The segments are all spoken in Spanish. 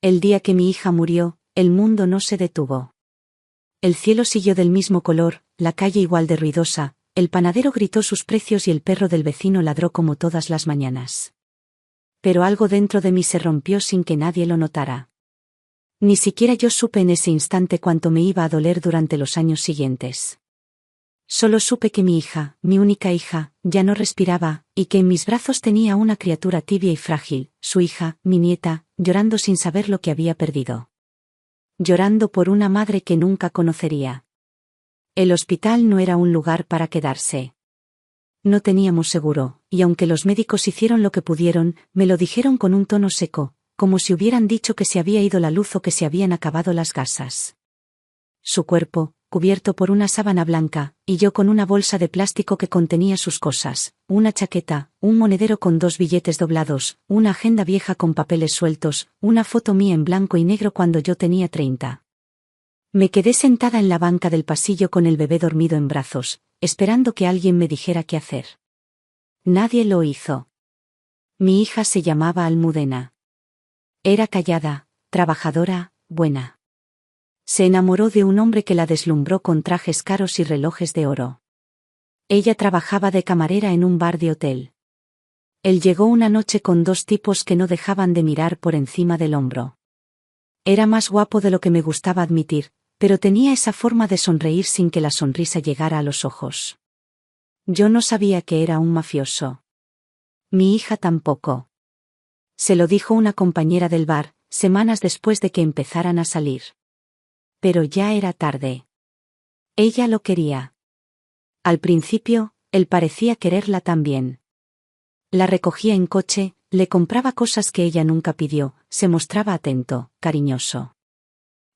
El día que mi hija murió, el mundo no se detuvo. El cielo siguió del mismo color, la calle igual de ruidosa, el panadero gritó sus precios y el perro del vecino ladró como todas las mañanas. Pero algo dentro de mí se rompió sin que nadie lo notara. Ni siquiera yo supe en ese instante cuánto me iba a doler durante los años siguientes. Solo supe que mi hija, mi única hija, ya no respiraba, y que en mis brazos tenía una criatura tibia y frágil, su hija, mi nieta, llorando sin saber lo que había perdido. Llorando por una madre que nunca conocería. El hospital no era un lugar para quedarse. No teníamos seguro, y aunque los médicos hicieron lo que pudieron, me lo dijeron con un tono seco, como si hubieran dicho que se había ido la luz o que se habían acabado las gasas. Su cuerpo, cubierto por una sábana blanca, y yo con una bolsa de plástico que contenía sus cosas, una chaqueta, un monedero con 2 billetes doblados, una agenda vieja con papeles sueltos, una foto mía en blanco y negro cuando yo tenía 30. Me quedé sentada en la banca del pasillo con el bebé dormido en brazos, esperando que alguien me dijera qué hacer. Nadie lo hizo. Mi hija se llamaba Almudena. Era callada, trabajadora, buena. Se enamoró de un hombre que la deslumbró con trajes caros y relojes de oro. Ella trabajaba de camarera en un bar de hotel. Él llegó una noche con 2 tipos que no dejaban de mirar por encima del hombro. Era más guapo de lo que me gustaba admitir, pero tenía esa forma de sonreír sin que la sonrisa llegara a los ojos. Yo no sabía que era un mafioso. Mi hija tampoco. Se lo dijo una compañera del bar, semanas después de que empezaran a salir. Pero ya era tarde. Ella lo quería. Al principio, él parecía quererla también. La recogía en coche, le compraba cosas que ella nunca pidió, se mostraba atento, cariñoso.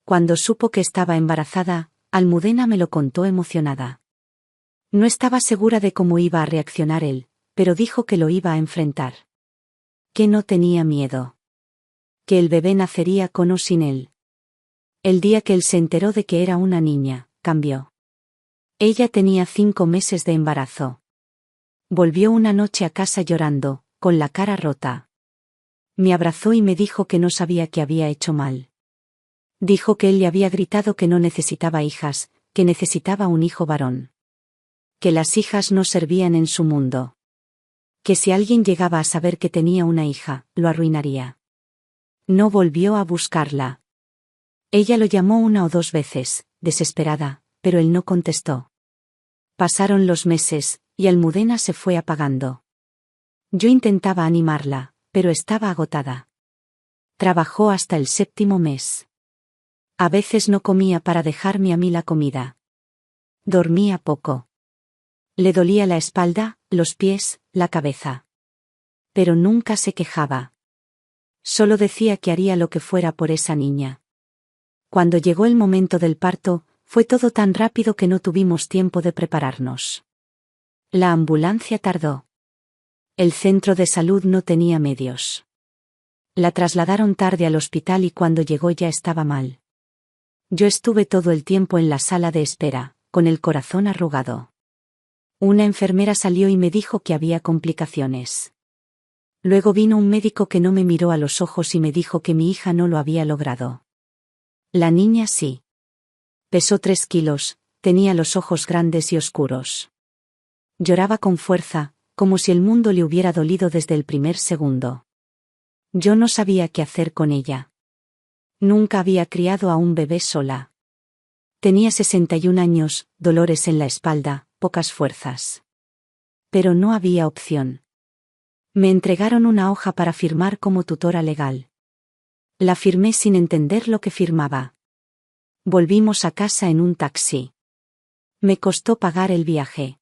Cuando supo que estaba embarazada, Almudena me lo contó emocionada. No estaba segura de cómo iba a reaccionar él, pero dijo que lo iba a enfrentar. Que no tenía miedo. Que el bebé nacería con o sin él. El día que él se enteró de que era una niña, cambió. Ella tenía 5 meses de embarazo. Volvió una noche a casa llorando, con la cara rota. Me abrazó y me dijo que no sabía qué había hecho mal. Dijo que él le había gritado que no necesitaba hijas, que necesitaba un hijo varón. Que las hijas no servían en su mundo. Que si alguien llegaba a saber que tenía una hija, lo arruinaría. No volvió a buscarla. Ella lo llamó 1 o 2 veces, desesperada, pero él no contestó. Pasaron los meses, y Almudena se fue apagando. Yo intentaba animarla, pero estaba agotada. Trabajó hasta el 7º mes. A veces no comía para dejarme a mí la comida. Dormía poco. Le dolía la espalda, los pies, la cabeza. Pero nunca se quejaba. Solo decía que haría lo que fuera por esa niña. Cuando llegó el momento del parto, fue todo tan rápido que no tuvimos tiempo de prepararnos. La ambulancia tardó. El centro de salud no tenía medios. La trasladaron tarde al hospital y cuando llegó ya estaba mal. Yo estuve todo el tiempo en la sala de espera, con el corazón arrugado. Una enfermera salió y me dijo que había complicaciones. Luego vino un médico que no me miró a los ojos y me dijo que mi hija no lo había logrado. La niña sí. Pesó 3 kilos, tenía los ojos grandes y oscuros. Lloraba con fuerza, como si el mundo le hubiera dolido desde el primer segundo. Yo no sabía qué hacer con ella. Nunca había criado a un bebé sola. Tenía 61 años, dolores en la espalda, pocas fuerzas. Pero no había opción. Me entregaron una hoja para firmar como tutora legal. La firmé sin entender lo que firmaba. Volvimos a casa en un taxi. Me costó pagar el viaje.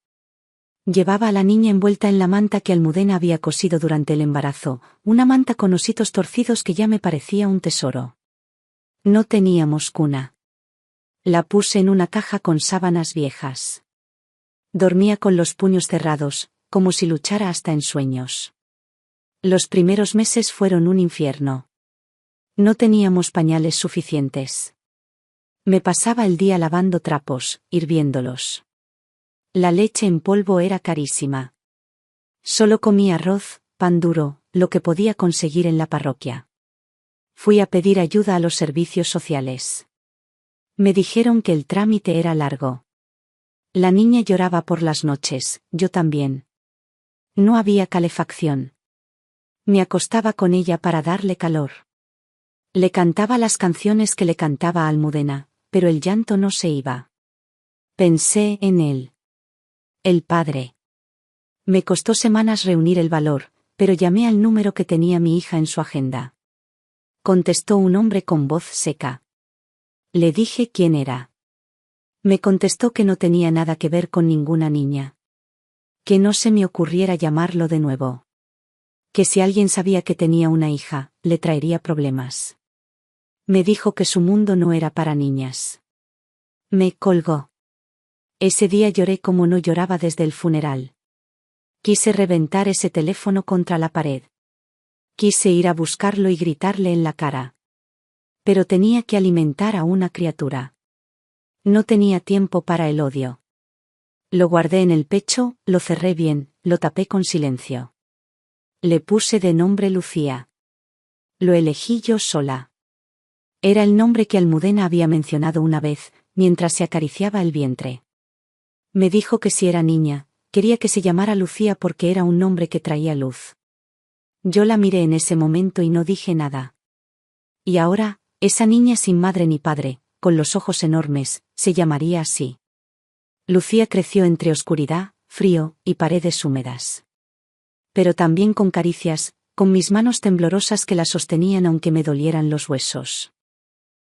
Llevaba a la niña envuelta en la manta que Almudena había cosido durante el embarazo, una manta con ositos torcidos que ya me parecía un tesoro. No teníamos cuna. La puse en una caja con sábanas viejas. Dormía con los puños cerrados, como si luchara hasta en sueños. Los primeros meses fueron un infierno. No teníamos pañales suficientes. Me pasaba el día lavando trapos, hirviéndolos. La leche en polvo era carísima. Solo comía arroz, pan duro, lo que podía conseguir en la parroquia. Fui a pedir ayuda a los servicios sociales. Me dijeron que el trámite era largo. La niña lloraba por las noches, yo también. No había calefacción. Me acostaba con ella para darle calor. Le cantaba las canciones que le cantaba a Almudena, pero el llanto no se iba. Pensé en él. El padre. Me costó semanas reunir el valor, pero llamé al número que tenía mi hija en su agenda. Contestó un hombre con voz seca. Le dije quién era. Me contestó que no tenía nada que ver con ninguna niña. Que no se me ocurriera llamarlo de nuevo. Que si alguien sabía que tenía una hija, le traería problemas. Me dijo que su mundo no era para niñas. Me colgó. Ese día lloré como no lloraba desde el funeral. Quise reventar ese teléfono contra la pared. Quise ir a buscarlo y gritarle en la cara. Pero tenía que alimentar a una criatura. No tenía tiempo para el odio. Lo guardé en el pecho, lo cerré bien, lo tapé con silencio. Le puse de nombre Lucía. Lo elegí yo sola. Era el nombre que Almudena había mencionado una vez, mientras se acariciaba el vientre. Me dijo que si era niña, quería que se llamara Lucía porque era un nombre que traía luz. Yo la miré en ese momento y no dije nada. Y ahora, esa niña sin madre ni padre, con los ojos enormes, se llamaría así. Lucía creció entre oscuridad, frío y paredes húmedas. Pero también con caricias, con mis manos temblorosas que la sostenían aunque me dolieran los huesos.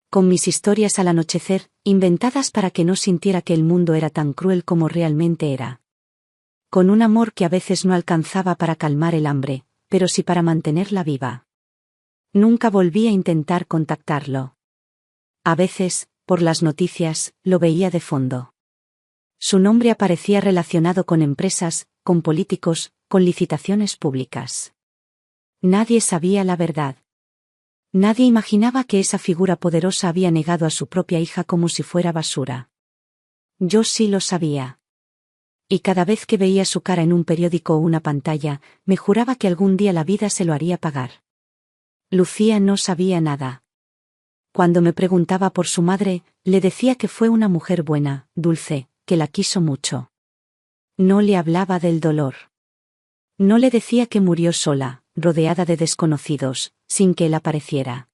Con mis historias al anochecer, inventadas para que no sintiera que el mundo era tan cruel como realmente era. Con un amor que a veces no alcanzaba para calmar el hambre, pero sí para mantenerla viva. Nunca volví a intentar contactarlo. A veces, por las noticias, lo veía de fondo. Su nombre aparecía relacionado con empresas, con políticos, con licitaciones públicas. Nadie sabía la verdad. Nadie imaginaba que esa figura poderosa había negado a su propia hija como si fuera basura. Yo sí lo sabía. Y cada vez que veía su cara en un periódico o una pantalla, me juraba que algún día la vida se lo haría pagar. Lucía no sabía nada. Cuando me preguntaba por su madre, le decía que fue una mujer buena, dulce, que la quiso mucho. No le hablaba del dolor. No le decía que murió sola, rodeada de desconocidos, sin que él apareciera.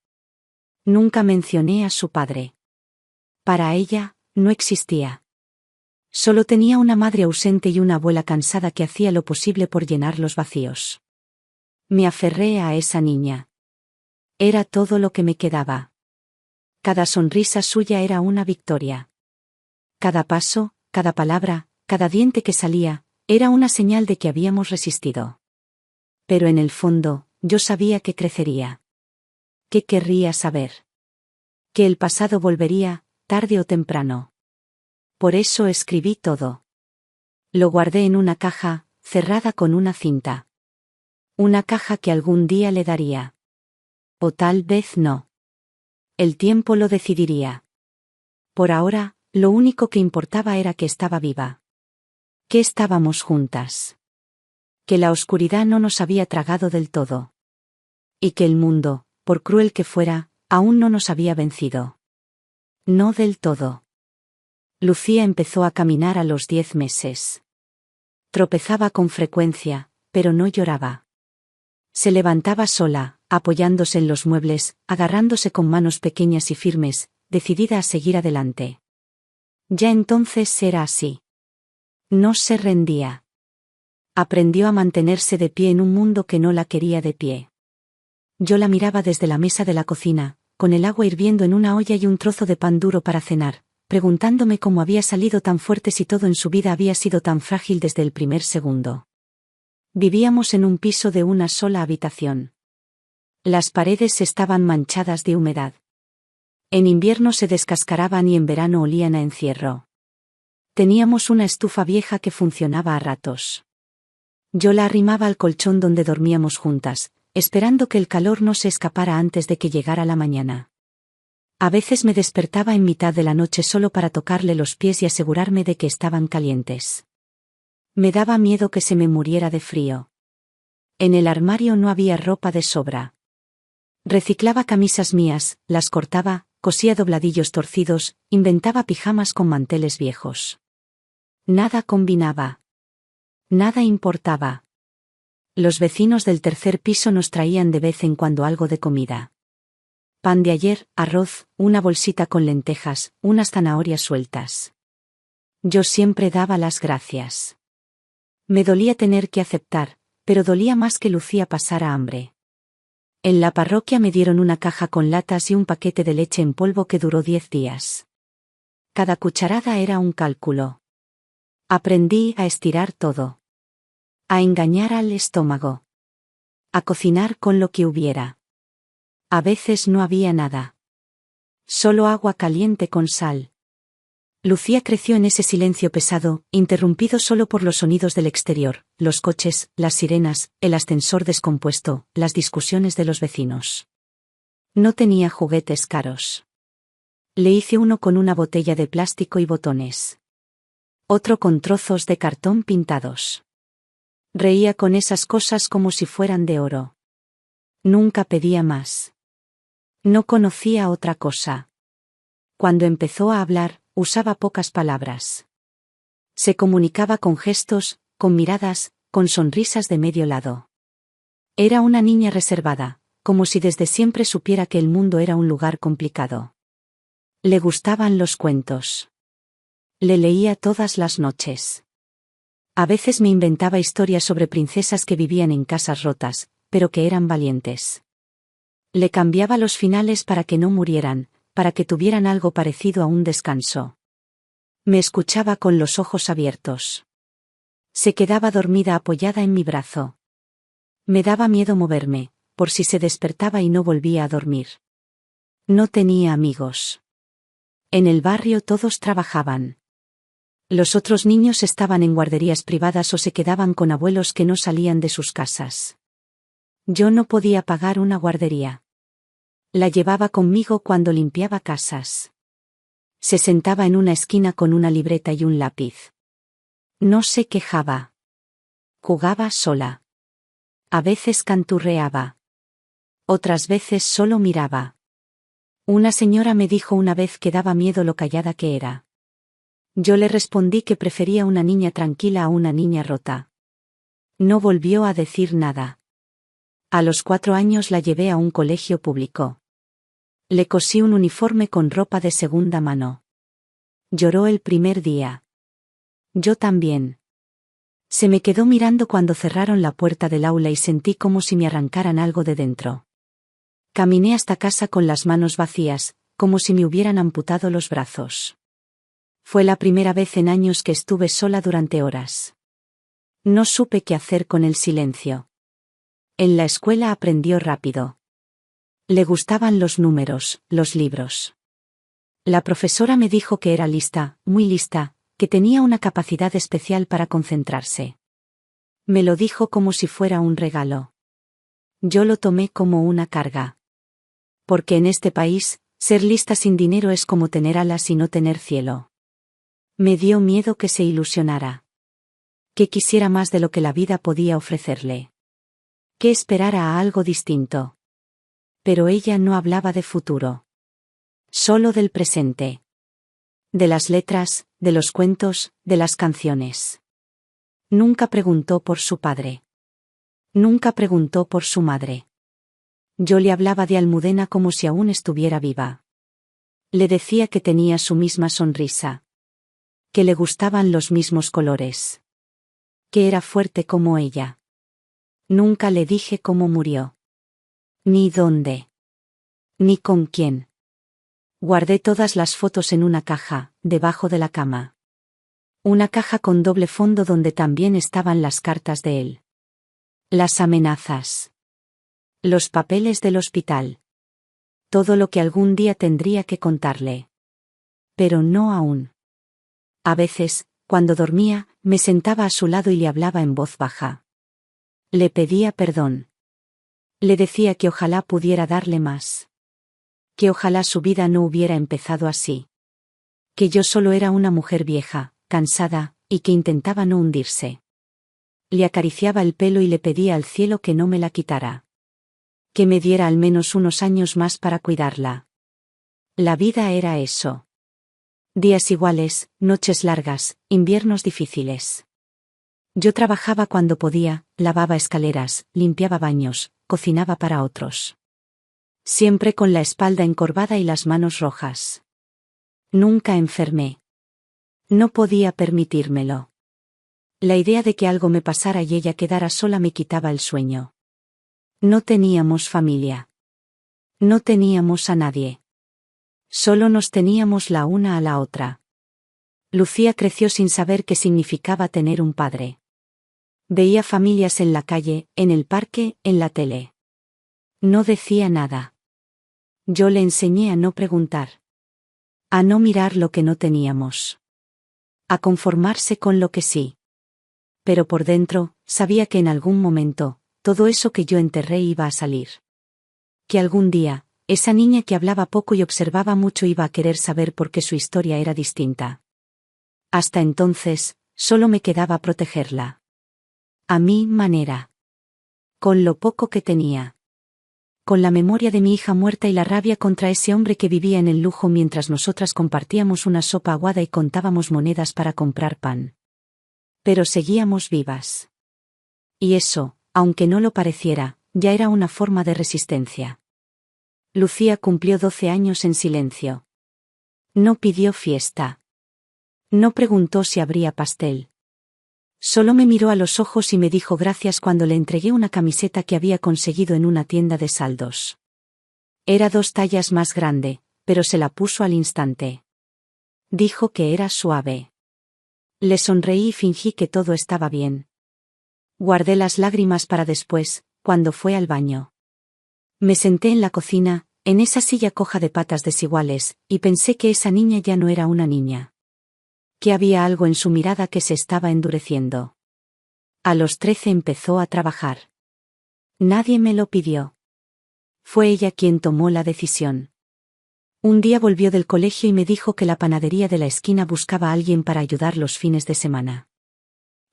Nunca mencioné a su padre. Para ella, no existía. Solo tenía una madre ausente y una abuela cansada que hacía lo posible por llenar los vacíos. Me aferré a esa niña. Era todo lo que me quedaba. Cada sonrisa suya era una victoria. Cada paso, cada palabra, cada diente que salía, era una señal de que habíamos resistido. Pero en el fondo, yo sabía que crecería. Que querría saber. Que el pasado volvería, tarde o temprano. Por eso escribí todo. Lo guardé en una caja, cerrada con una cinta. Una caja que algún día le daría. O tal vez no. El tiempo lo decidiría. Por ahora, lo único que importaba era que estaba viva. Que estábamos juntas. Que la oscuridad no nos había tragado del todo. Y que el mundo, por cruel que fuera, aún no nos había vencido. No del todo. Lucía empezó a caminar a los 10 meses. Tropezaba con frecuencia, pero no lloraba. Se levantaba sola, apoyándose en los muebles, agarrándose con manos pequeñas y firmes, decidida a seguir adelante. Ya entonces era así. No se rendía. Aprendió a mantenerse de pie en un mundo que no la quería de pie. Yo la miraba desde la mesa de la cocina, con el agua hirviendo en una olla y un trozo de pan duro para cenar, preguntándome cómo había salido tan fuerte si todo en su vida había sido tan frágil desde el primer segundo. Vivíamos en un piso de una sola habitación. Las paredes estaban manchadas de humedad. En invierno se descascaraban y en verano olían a encierro. Teníamos una estufa vieja que funcionaba a ratos. Yo la arrimaba al colchón donde dormíamos juntas, esperando que el calor no se escapara antes de que llegara la mañana. A veces me despertaba en mitad de la noche solo para tocarle los pies y asegurarme de que estaban calientes. Me daba miedo que se me muriera de frío. En el armario no había ropa de sobra. Reciclaba camisas mías, las cortaba, cosía dobladillos torcidos, inventaba pijamas con manteles viejos. Nada combinaba. Nada importaba. Los vecinos del tercer piso nos traían de vez en cuando algo de comida. Pan de ayer, arroz, una bolsita con lentejas, unas zanahorias sueltas. Yo siempre daba las gracias. Me dolía tener que aceptar, pero dolía más que Lucía pasara hambre. En la parroquia me dieron una caja con latas y un paquete de leche en polvo que duró 10 días. Cada cucharada era un cálculo. Aprendí a estirar todo. A engañar al estómago. A cocinar con lo que hubiera. A veces no había nada. Solo agua caliente con sal. Lucía creció en ese silencio pesado, interrumpido solo por los sonidos del exterior, los coches, las sirenas, el ascensor descompuesto, las discusiones de los vecinos. No tenía juguetes caros. Le hice uno con una botella de plástico y botones. Otro con trozos de cartón pintados. Reía con esas cosas como si fueran de oro. Nunca pedía más. No conocía otra cosa. Cuando empezó a hablar, usaba pocas palabras. Se comunicaba con gestos, con miradas, con sonrisas de medio lado. Era una niña reservada, como si desde siempre supiera que el mundo era un lugar complicado. Le gustaban los cuentos. Le leía todas las noches. A veces me inventaba historias sobre princesas que vivían en casas rotas, pero que eran valientes. Le cambiaba los finales para que no murieran, para que tuvieran algo parecido a un descanso. Me escuchaba con los ojos abiertos. Se quedaba dormida apoyada en mi brazo. Me daba miedo moverme, por si se despertaba y no volvía a dormir. No tenía amigos. En el barrio todos trabajaban. Los otros niños estaban en guarderías privadas o se quedaban con abuelos que no salían de sus casas. Yo no podía pagar una guardería. La llevaba conmigo cuando limpiaba casas. Se sentaba en una esquina con una libreta y un lápiz. No se quejaba. Jugaba sola. A veces canturreaba. Otras veces solo miraba. Una señora me dijo una vez que daba miedo lo callada que era. Yo le respondí que prefería una niña tranquila a una niña rota. No volvió a decir nada. A los 4 años la llevé a un colegio público. Le cosí un uniforme con ropa de segunda mano. Lloró el primer día. Yo también. Se me quedó mirando cuando cerraron la puerta del aula y sentí como si me arrancaran algo de dentro. Caminé hasta casa con las manos vacías, como si me hubieran amputado los brazos. Fue la primera vez en años que estuve sola durante horas. No supe qué hacer con el silencio. En la escuela aprendió rápido. Le gustaban los números, los libros. La profesora me dijo que era lista, muy lista, que tenía una capacidad especial para concentrarse. Me lo dijo como si fuera un regalo. Yo lo tomé como una carga. Porque en este país, ser lista sin dinero es como tener alas y no tener cielo. Me dio miedo que se ilusionara. Que quisiera más de lo que la vida podía ofrecerle. Que esperara a algo distinto. Pero ella no hablaba de futuro. Solo del presente. De las letras, de los cuentos, de las canciones. Nunca preguntó por su padre. Nunca preguntó por su madre. Yo le hablaba de Almudena como si aún estuviera viva. Le decía que tenía su misma sonrisa. Que le gustaban los mismos colores. Que era fuerte como ella. Nunca le dije cómo murió. Ni dónde. Ni con quién. Guardé todas las fotos en una caja, debajo de la cama. Una caja con doble fondo donde también estaban las cartas de él. Las amenazas. Los papeles del hospital. Todo lo que algún día tendría que contarle. Pero no aún. A veces, cuando dormía, me sentaba a su lado y le hablaba en voz baja. Le pedía perdón. Le decía que ojalá pudiera darle más. Que ojalá su vida no hubiera empezado así. Que yo solo era una mujer vieja, cansada, y que intentaba no hundirse. Le acariciaba el pelo y le pedía al cielo que no me la quitara. Que me diera al menos unos años más para cuidarla. La vida era eso. Días iguales, noches largas, inviernos difíciles. Yo trabajaba cuando podía, lavaba escaleras, limpiaba baños, cocinaba para otros. Siempre con la espalda encorvada y las manos rojas. Nunca enfermé. No podía permitírmelo. La idea de que algo me pasara y ella quedara sola me quitaba el sueño. No teníamos familia. No teníamos a nadie. Solo nos teníamos la una a la otra. Lucía creció sin saber qué significaba tener un padre. Veía familias en la calle, en el parque, en la tele. No decía nada. Yo le enseñé a no preguntar. A no mirar lo que no teníamos. A conformarse con lo que sí. Pero por dentro, sabía que en algún momento, todo eso que yo enterré iba a salir. Que algún día, esa niña que hablaba poco y observaba mucho iba a querer saber por qué su historia era distinta. Hasta entonces, solo me quedaba protegerla. A mi manera. Con lo poco que tenía. Con la memoria de mi hija muerta y la rabia contra ese hombre que vivía en el lujo mientras nosotras compartíamos una sopa aguada y contábamos monedas para comprar pan. Pero seguíamos vivas. Y eso, aunque no lo pareciera, ya era una forma de resistencia. Lucía cumplió 12 años en silencio. No pidió fiesta. No preguntó si habría pastel. Solo me miró a los ojos y me dijo gracias cuando le entregué una camiseta que había conseguido en una tienda de saldos. Era 2 tallas más grande, pero se la puso al instante. Dijo que era suave. Le sonreí y fingí que todo estaba bien. Guardé las lágrimas para después, cuando fue al baño. Me senté en la cocina, en esa silla coja de patas desiguales, y pensé que esa niña ya no era una niña. Que había algo en su mirada que se estaba endureciendo. A los 13 empezó a trabajar. Nadie me lo pidió. Fue ella quien tomó la decisión. Un día volvió del colegio y me dijo que la panadería de la esquina buscaba a alguien para ayudar los fines de semana.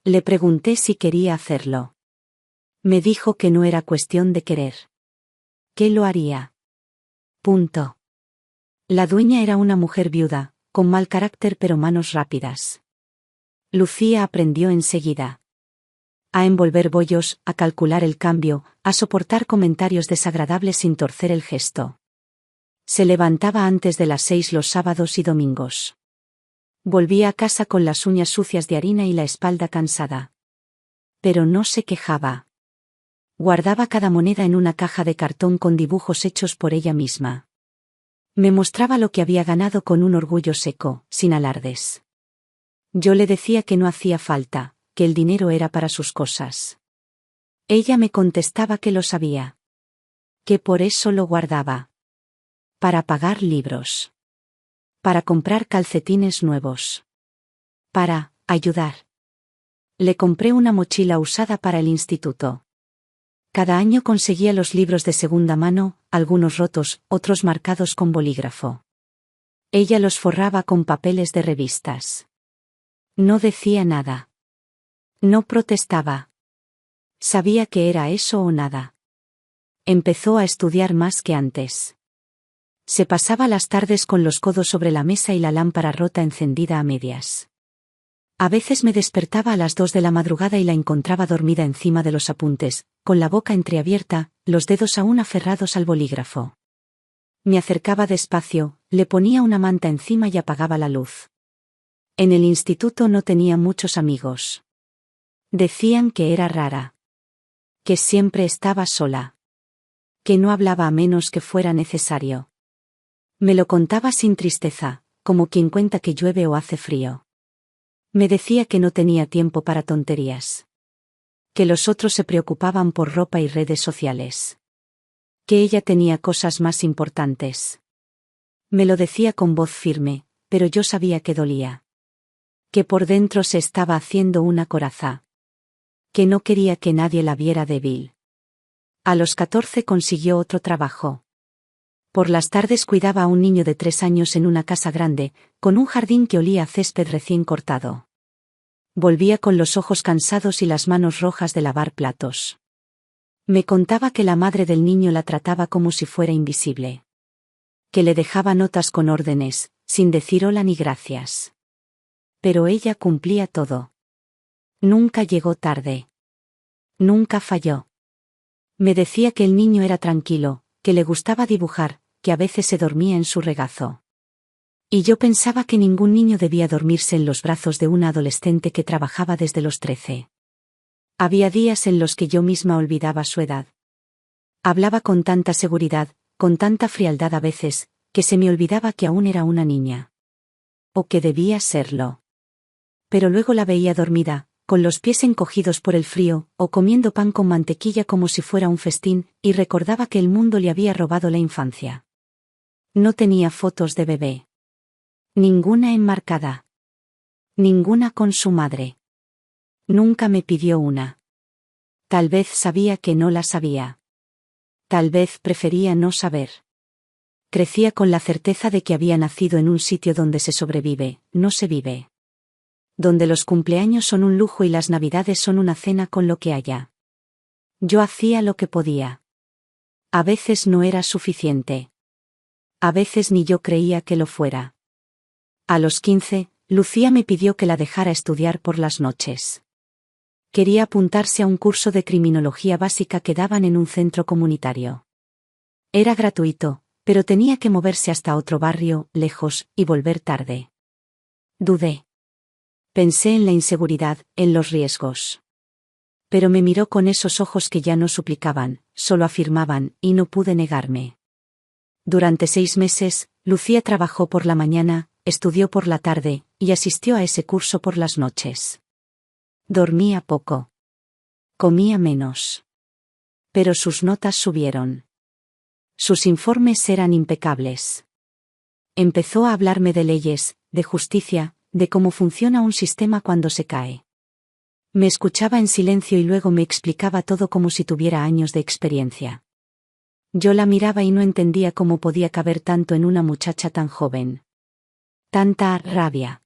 Le pregunté si quería hacerlo. Me dijo que no era cuestión de querer. Que lo haría. Punto. La dueña era una mujer viuda, con mal carácter pero manos rápidas. Lucía aprendió enseguida. A envolver bollos, a calcular el cambio, a soportar comentarios desagradables sin torcer el gesto. Se levantaba antes de las 6 los sábados y domingos. Volvía a casa con las uñas sucias de harina y la espalda cansada. Pero no se quejaba. Guardaba cada moneda en una caja de cartón con dibujos hechos por ella misma. Me mostraba lo que había ganado con un orgullo seco, sin alardes. Yo le decía que no hacía falta, que el dinero era para sus cosas. Ella me contestaba que lo sabía. Que por eso lo guardaba. Para pagar libros. Para comprar calcetines nuevos. Para ayudar. Le compré una mochila usada para el instituto. Cada año conseguía los libros de segunda mano, algunos rotos, otros marcados con bolígrafo. Ella los forraba con papeles de revistas. No decía nada. No protestaba. Sabía que era eso o nada. Empezó a estudiar más que antes. Se pasaba las tardes con los codos sobre la mesa y la lámpara rota encendida a medias. A veces me despertaba a las 2 de la madrugada y la encontraba dormida encima de los apuntes, con la boca entreabierta, los dedos aún aferrados al bolígrafo. Me acercaba despacio, le ponía una manta encima y apagaba la luz. En el instituto no tenía muchos amigos. Decían que era rara. Que siempre estaba sola. Que no hablaba a menos que fuera necesario. Me lo contaba sin tristeza, como quien cuenta que llueve o hace frío. Me decía que no tenía tiempo para tonterías. Que los otros se preocupaban por ropa y redes sociales. Que ella tenía cosas más importantes. Me lo decía con voz firme, pero yo sabía que dolía. Que por dentro se estaba haciendo una coraza. Que no quería que nadie la viera débil. A los 14 consiguió otro trabajo. Por las tardes cuidaba a un niño de 3 años en una casa grande, con un jardín que olía a césped recién cortado. Volvía con los ojos cansados y las manos rojas de lavar platos. Me contaba que la madre del niño la trataba como si fuera invisible. Que le dejaba notas con órdenes, sin decir hola ni gracias. Pero ella cumplía todo. Nunca llegó tarde. Nunca falló. Me decía que el niño era tranquilo, que le gustaba dibujar, que a veces se dormía en su regazo. Y yo pensaba que ningún niño debía dormirse en los brazos de una adolescente que trabajaba desde los 13. Había días en los que yo misma olvidaba su edad. Hablaba con tanta seguridad, con tanta frialdad a veces, que se me olvidaba que aún era una niña. O que debía serlo. Pero luego la veía dormida, con los pies encogidos por el frío, o comiendo pan con mantequilla como si fuera un festín, y recordaba que el mundo le había robado la infancia. No tenía fotos de bebé. Ninguna enmarcada. Ninguna con su madre. Nunca me pidió una. Tal vez sabía que no la sabía. Tal vez prefería no saber. Crecía con la certeza de que había nacido en un sitio donde se sobrevive, no se vive. Donde los cumpleaños son un lujo y las navidades son una cena con lo que haya. Yo hacía lo que podía. A veces no era suficiente. A veces ni yo creía que lo fuera. A los 15, Lucía me pidió que la dejara estudiar por las noches. Quería apuntarse a un curso de criminología básica que daban en un centro comunitario. Era gratuito, pero tenía que moverse hasta otro barrio, lejos, y volver tarde. Dudé. Pensé en la inseguridad, en los riesgos. Pero me miró con esos ojos que ya no suplicaban, solo afirmaban, y no pude negarme. Durante 6 meses, Lucía trabajó por la mañana, estudió por la tarde, y asistió a ese curso por las noches. Dormía poco. Comía menos. Pero sus notas subieron. Sus informes eran impecables. Empezó a hablarme de leyes, de justicia, de cómo funciona un sistema cuando se cae. Me escuchaba en silencio y luego me explicaba todo como si tuviera años de experiencia. Yo la miraba y no entendía cómo podía caber tanto en una muchacha tan joven. Tanta rabia.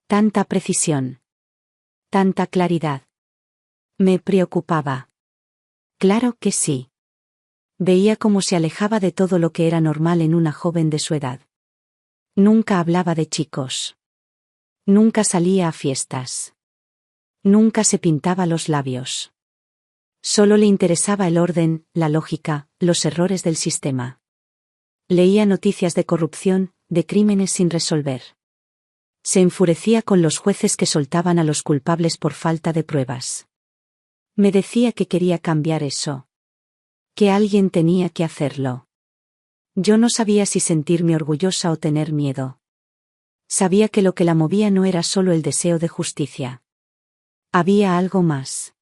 Tanta precisión. Tanta claridad. Me preocupaba. Claro que sí. Veía cómo se alejaba de todo lo que era normal en una joven de su edad. Nunca hablaba de chicos. Nunca salía a fiestas. Nunca se pintaba los labios. Solo le interesaba el orden, la lógica, los errores del sistema. Leía noticias de corrupción, de crímenes sin resolver. Se enfurecía con los jueces que soltaban a los culpables por falta de pruebas. Me decía que quería cambiar eso. Que alguien tenía que hacerlo. Yo no sabía si sentirme orgullosa o tener miedo. Sabía que lo que la movía no era solo el deseo de justicia. Había algo más.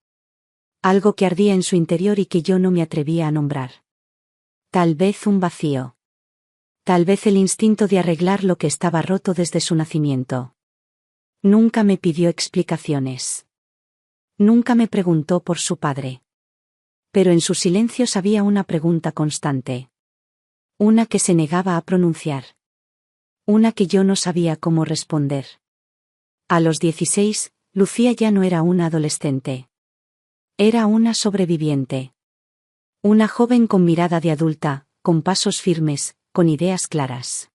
Algo que ardía en su interior y que yo no me atrevía a nombrar. Tal vez un vacío. Tal vez el instinto de arreglar lo que estaba roto desde su nacimiento. Nunca me pidió explicaciones. Nunca me preguntó por su padre. Pero en sus silencios había una pregunta constante. Una que se negaba a pronunciar. Una que yo no sabía cómo responder. A los 16, Lucía ya no era una adolescente. Era una sobreviviente. Una joven con mirada de adulta, con pasos firmes, con ideas claras.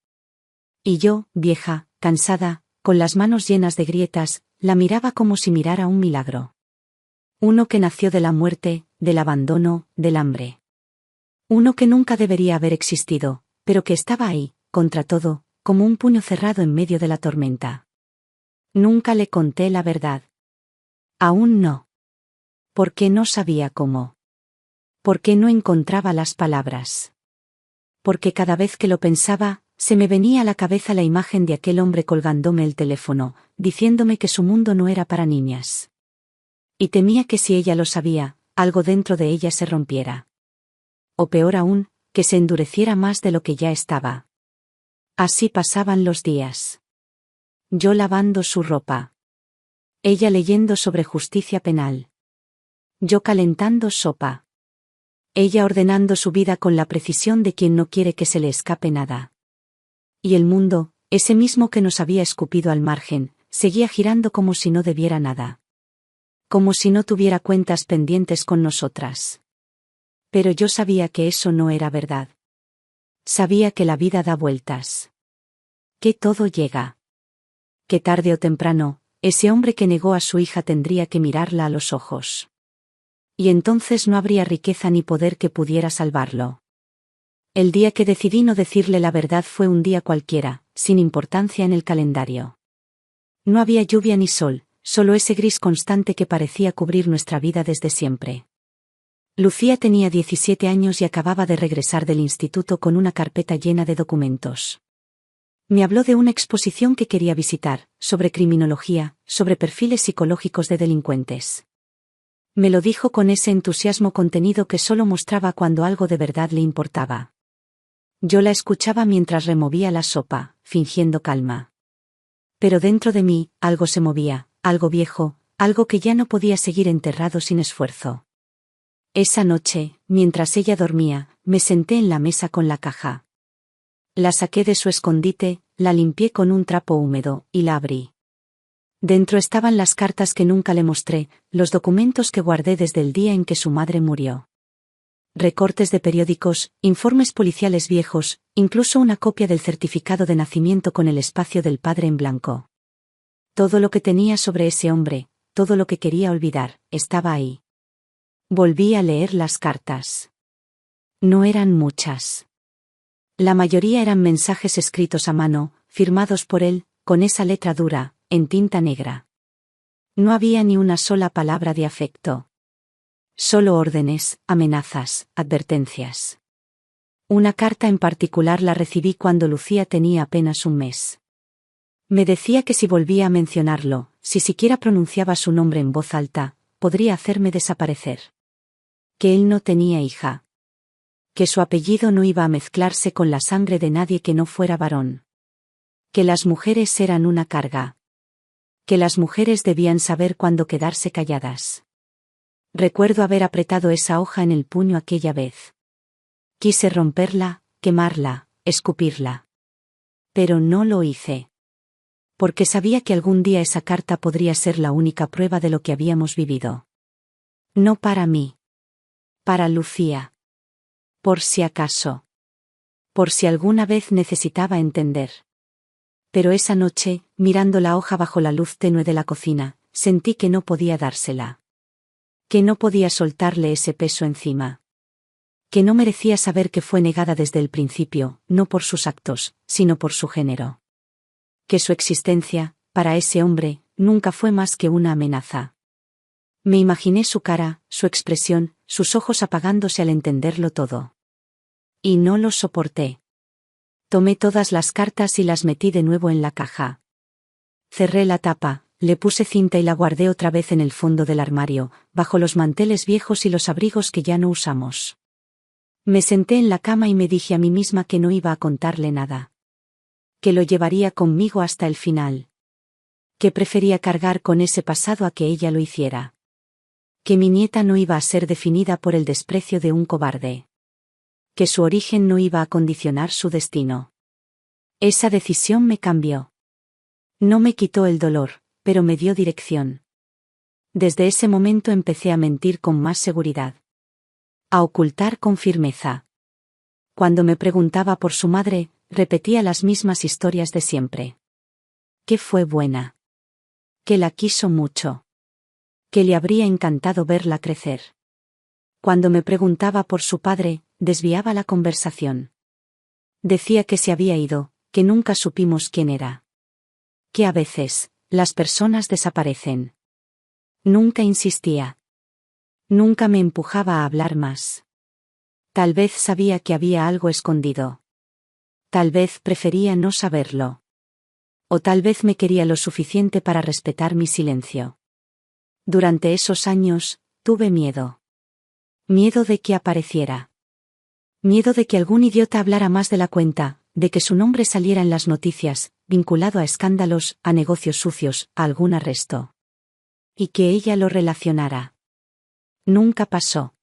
Y yo, vieja, cansada, con las manos llenas de grietas, la miraba como si mirara un milagro. Uno que nació de la muerte, del abandono, del hambre. Uno que nunca debería haber existido, pero que estaba ahí, contra todo, como un puño cerrado en medio de la tormenta. Nunca le conté la verdad. Aún no. Porque no sabía cómo. Porque no encontraba las palabras. Porque cada vez que lo pensaba, se me venía a la cabeza la imagen de aquel hombre colgándome el teléfono, diciéndome que su mundo no era para niñas. Y temía que si ella lo sabía, algo dentro de ella se rompiera. O peor aún, que se endureciera más de lo que ya estaba. Así pasaban los días. Yo lavando su ropa. Ella leyendo sobre justicia penal. Yo calentando sopa. Ella ordenando su vida con la precisión de quien no quiere que se le escape nada. Y el mundo, ese mismo que nos había escupido al margen, seguía girando como si no debiera nada. Como si no tuviera cuentas pendientes con nosotras. Pero yo sabía que eso no era verdad. Sabía que la vida da vueltas. Que todo llega. Que tarde o temprano, ese hombre que negó a su hija tendría que mirarla a los ojos. Y entonces no habría riqueza ni poder que pudiera salvarlo. El día que decidí no decirle la verdad fue un día cualquiera, sin importancia en el calendario. No había lluvia ni sol, solo ese gris constante que parecía cubrir nuestra vida desde siempre. Lucía tenía 17 años y acababa de regresar del instituto con una carpeta llena de documentos. Me habló de una exposición que quería visitar, sobre criminología, sobre perfiles psicológicos de delincuentes. Me lo dijo con ese entusiasmo contenido que solo mostraba cuando algo de verdad le importaba. Yo la escuchaba mientras removía la sopa, fingiendo calma. Pero dentro de mí, algo se movía, algo viejo, algo que ya no podía seguir enterrado sin esfuerzo. Esa noche, mientras ella dormía, me senté en la mesa con la caja. La saqué de su escondite, la limpié con un trapo húmedo, y la abrí. Dentro estaban las cartas que nunca le mostré, los documentos que guardé desde el día en que su madre murió. Recortes de periódicos, informes policiales viejos, incluso una copia del certificado de nacimiento con el espacio del padre en blanco. Todo lo que tenía sobre ese hombre, todo lo que quería olvidar, estaba ahí. Volví a leer las cartas. No eran muchas. La mayoría eran mensajes escritos a mano, firmados por él, con esa letra dura, en tinta negra. No había ni una sola palabra de afecto. Solo órdenes, amenazas, advertencias. Una carta en particular la recibí cuando Lucía tenía apenas un mes. Me decía que si volvía a mencionarlo, si siquiera pronunciaba su nombre en voz alta, podría hacerme desaparecer. Que él no tenía hija. Que su apellido no iba a mezclarse con la sangre de nadie que no fuera varón. Que las mujeres eran una carga. Que las mujeres debían saber cuándo quedarse calladas. Recuerdo haber apretado esa hoja en el puño aquella vez. Quise romperla, quemarla, escupirla. Pero no lo hice. Porque sabía que algún día esa carta podría ser la única prueba de lo que habíamos vivido. No para mí. Para Lucía. Por si acaso. Por si alguna vez necesitaba entender. Pero esa noche, mirando la hoja bajo la luz tenue de la cocina, sentí que no podía dársela. Que no podía soltarle ese peso encima. Que no merecía saber que fue negada desde el principio, no por sus actos, sino por su género. Que su existencia, para ese hombre, nunca fue más que una amenaza. Me imaginé su cara, su expresión, sus ojos apagándose al entenderlo todo. Y no lo soporté. Tomé todas las cartas y las metí de nuevo en la caja. Cerré la tapa, le puse cinta y la guardé otra vez en el fondo del armario, bajo los manteles viejos y los abrigos que ya no usamos. Me senté en la cama y me dije a mí misma que no iba a contarle nada. Que lo llevaría conmigo hasta el final. Que prefería cargar con ese pasado a que ella lo hiciera. Que mi nieta no iba a ser definida por el desprecio de un cobarde. Que su origen no iba a condicionar su destino. Esa decisión me cambió. No me quitó el dolor, pero me dio dirección. Desde ese momento empecé a mentir con más seguridad. A ocultar con firmeza. Cuando me preguntaba por su madre, repetía las mismas historias de siempre. Que fue buena. Que la quiso mucho. Que le habría encantado verla crecer. Cuando me preguntaba por su padre, desviaba la conversación. Decía que se había ido, que nunca supimos quién era. Que a veces, las personas desaparecen. Nunca insistía. Nunca me empujaba a hablar más. Tal vez sabía que había algo escondido. Tal vez prefería no saberlo. O tal vez me quería lo suficiente para respetar mi silencio. Durante esos años, tuve miedo. Miedo de que apareciera. Miedo de que algún idiota hablara más de la cuenta, de que su nombre saliera en las noticias, vinculado a escándalos, a negocios sucios, a algún arresto. Y que ella lo relacionara. Nunca pasó.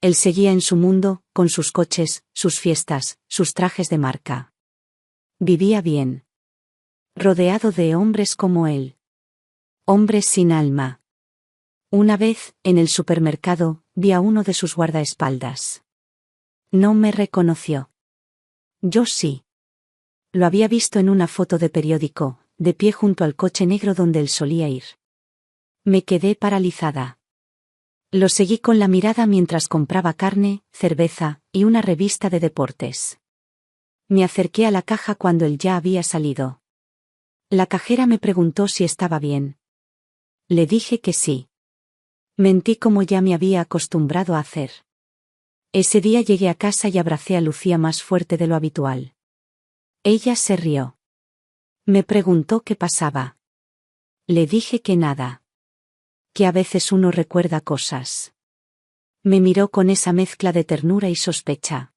Él seguía en su mundo, con sus coches, sus fiestas, sus trajes de marca. Vivía bien. Rodeado de hombres como él. Hombres sin alma. Una vez, en el supermercado, vi a uno de sus guardaespaldas. No me reconoció. Yo sí. Lo había visto en una foto de periódico, de pie junto al coche negro donde él solía ir. Me quedé paralizada. Lo seguí con la mirada mientras compraba carne, cerveza y una revista de deportes. Me acerqué a la caja cuando él ya había salido. La cajera me preguntó si estaba bien. Le dije que sí. Mentí como ya me había acostumbrado a hacer. Ese día llegué a casa y abracé a Lucía más fuerte de lo habitual. Ella se rió. Me preguntó qué pasaba. Le dije que nada. Que a veces uno recuerda cosas. Me miró con esa mezcla de ternura y sospecha.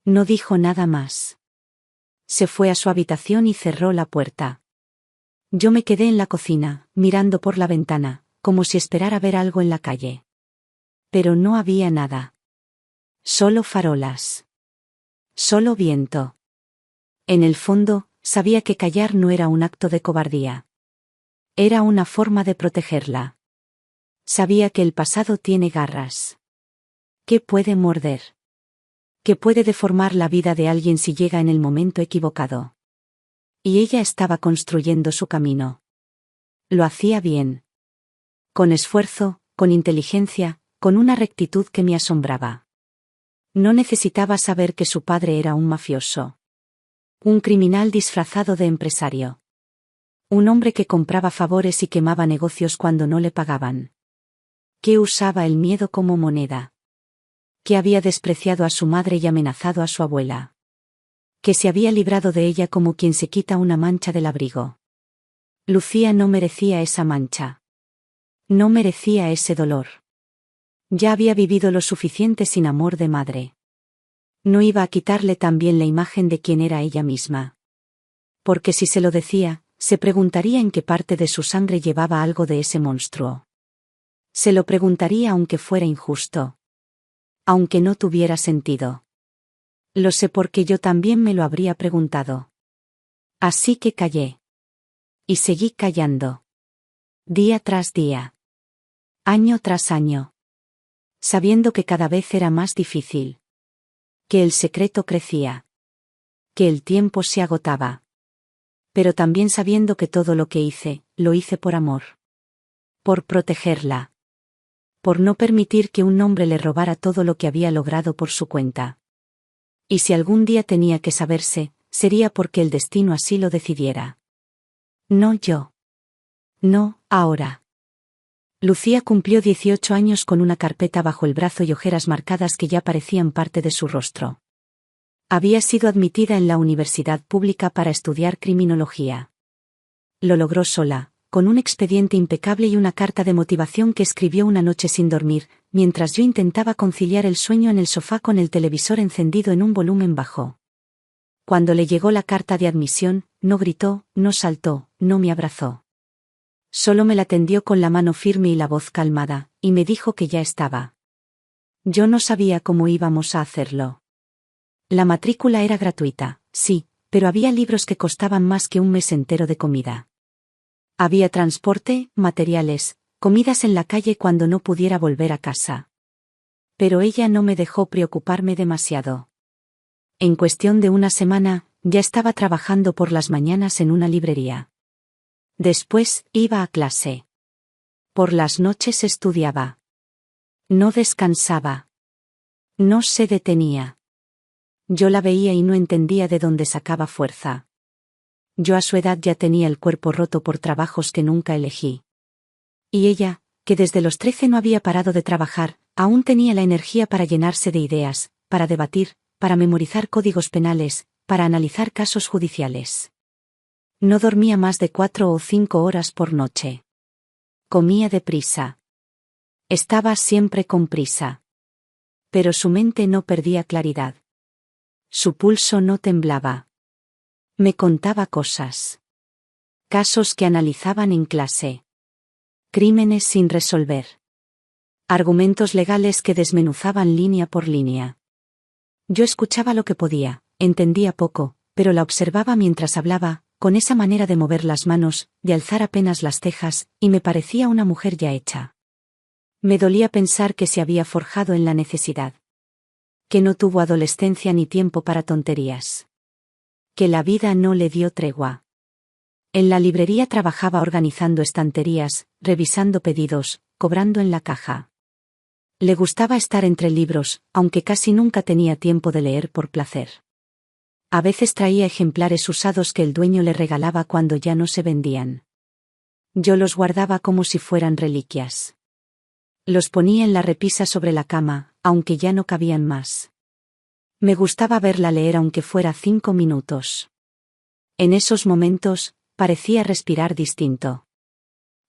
No dijo nada más. Se fue a su habitación y cerró la puerta. Yo me quedé en la cocina, mirando por la ventana, como si esperara ver algo en la calle. Pero no había nada. Solo farolas. Solo viento. En el fondo, sabía que callar no era un acto de cobardía. Era una forma de protegerla. Sabía que el pasado tiene garras. Que puede morder. Que puede deformar la vida de alguien si llega en el momento equivocado. Y ella estaba construyendo su camino. Lo hacía bien. Con esfuerzo, con inteligencia, con una rectitud que me asombraba. No necesitaba saber que su padre era un mafioso. Un criminal disfrazado de empresario. Un hombre que compraba favores y quemaba negocios cuando no le pagaban. Que usaba el miedo como moneda. Que había despreciado a su madre y amenazado a su abuela. Que se había librado de ella como quien se quita una mancha del abrigo. Lucía no merecía esa mancha. No merecía ese dolor. Ya había vivido lo suficiente sin amor de madre. No iba a quitarle también la imagen de quien era ella misma. Porque si se lo decía, se preguntaría en qué parte de su sangre llevaba algo de ese monstruo. Se lo preguntaría aunque fuera injusto. Aunque no tuviera sentido. Lo sé porque yo también me lo habría preguntado. Así que callé. Y seguí callando. Día tras día. Año tras año. Sabiendo que cada vez era más difícil. Que el secreto crecía. Que el tiempo se agotaba. Pero también sabiendo que todo lo que hice, lo hice por amor. Por protegerla. Por no permitir que un hombre le robara todo lo que había logrado por su cuenta. Y si algún día tenía que saberse, sería porque el destino así lo decidiera. No yo. No, ahora. Lucía cumplió 18 años con una carpeta bajo el brazo y ojeras marcadas que ya parecían parte de su rostro. Había sido admitida en la universidad pública para estudiar criminología. Lo logró sola, con un expediente impecable y una carta de motivación que escribió una noche sin dormir, mientras yo intentaba conciliar el sueño en el sofá con el televisor encendido en un volumen bajo. Cuando le llegó la carta de admisión, no gritó, no saltó, no me abrazó. Solo me la tendió con la mano firme y la voz calmada, y me dijo que ya estaba. Yo no sabía cómo íbamos a hacerlo. La matrícula era gratuita, sí, pero había libros que costaban más que un mes entero de comida. Había transporte, materiales, comidas en la calle cuando no pudiera volver a casa. Pero ella no me dejó preocuparme demasiado. En cuestión de una semana, ya estaba trabajando por las mañanas en una librería. Después, iba a clase. Por las noches estudiaba. No descansaba. No se detenía. Yo la veía y no entendía de dónde sacaba fuerza. Yo a su edad ya tenía el cuerpo roto por trabajos que nunca elegí. Y ella, que desde los 13 no había parado de trabajar, aún tenía la energía para llenarse de ideas, para debatir, para memorizar códigos penales, para analizar casos judiciales. No dormía más de 4 o 5 horas por noche. Comía deprisa. Estaba siempre con prisa. Pero su mente no perdía claridad. Su pulso no temblaba. Me contaba cosas. Casos que analizaban en clase. Crímenes sin resolver. Argumentos legales que desmenuzaban línea por línea. Yo escuchaba lo que podía, entendía poco, pero la observaba mientras hablaba, con esa manera de mover las manos, de alzar apenas las cejas, y me parecía una mujer ya hecha. Me dolía pensar que se había forjado en la necesidad. Que no tuvo adolescencia ni tiempo para tonterías. Que la vida no le dio tregua. En la librería trabajaba organizando estanterías, revisando pedidos, cobrando en la caja. Le gustaba estar entre libros, aunque casi nunca tenía tiempo de leer por placer. A veces traía ejemplares usados que el dueño le regalaba cuando ya no se vendían. Yo los guardaba como si fueran reliquias. Los ponía en la repisa sobre la cama, aunque ya no cabían más. Me gustaba verla leer aunque fuera 5 minutos. En esos momentos, parecía respirar distinto.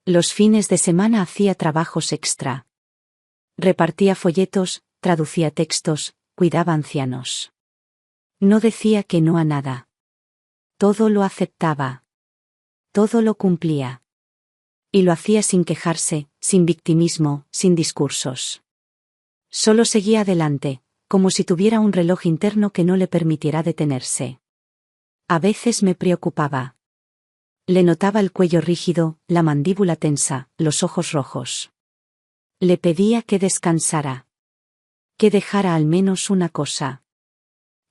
Los fines de semana hacía trabajos extra. Repartía folletos, traducía textos, cuidaba ancianos. No decía que no a nada. Todo lo aceptaba. Todo lo cumplía. Y lo hacía sin quejarse, sin victimismo, sin discursos. Solo seguía adelante, como si tuviera un reloj interno que no le permitiera detenerse. A veces me preocupaba. Le notaba el cuello rígido, la mandíbula tensa, los ojos rojos. Le pedía que descansara. Que dejara al menos una cosa.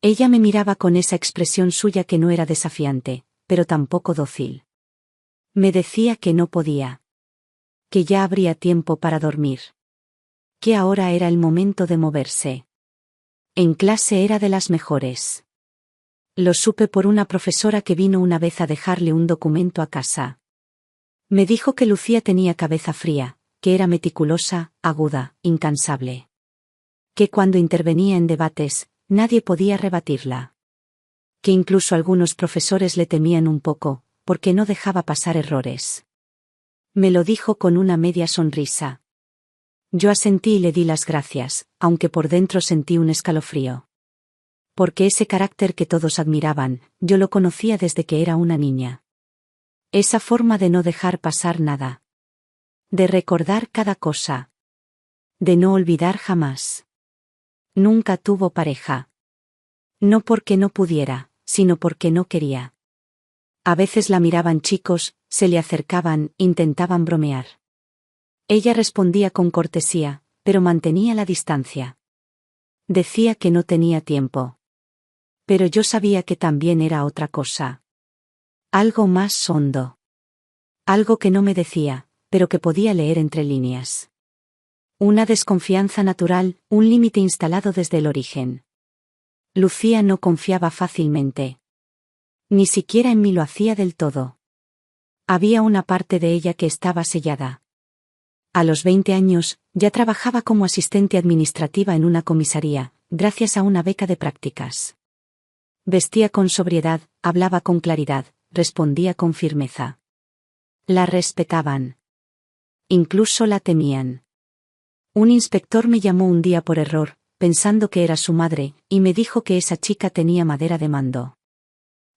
Ella me miraba con esa expresión suya que no era desafiante, pero tampoco dócil. Me decía que no podía. Que ya habría tiempo para dormir. Que ahora era el momento de moverse. En clase era de las mejores. Lo supe por una profesora que vino una vez a dejarle un documento a casa. Me dijo que Lucía tenía cabeza fría, que era meticulosa, aguda, incansable. Que cuando intervenía en debates, nadie podía rebatirla. Que incluso algunos profesores le temían un poco, porque no dejaba pasar errores. Me lo dijo con una media sonrisa. Yo asentí y le di las gracias, aunque por dentro sentí un escalofrío. Porque ese carácter que todos admiraban, yo lo conocía desde que era una niña. Esa forma de no dejar pasar nada. De recordar cada cosa. De no olvidar jamás. Nunca tuvo pareja. No porque no pudiera, sino porque no quería. A veces la miraban chicos, se le acercaban, intentaban bromear. Ella respondía con cortesía, pero mantenía la distancia. Decía que no tenía tiempo. Pero yo sabía que también era otra cosa. Algo más hondo. Algo que no me decía, pero que podía leer entre líneas. Una desconfianza natural, un límite instalado desde el origen. Lucía no confiaba fácilmente. Ni siquiera en mí lo hacía del todo. Había una parte de ella que estaba sellada. A los 20 años, ya trabajaba como asistente administrativa en una comisaría, gracias a una beca de prácticas. Vestía con sobriedad, hablaba con claridad, respondía con firmeza. La respetaban. Incluso la temían. Un inspector me llamó un día por error, pensando que era su madre, y me dijo que esa chica tenía madera de mando.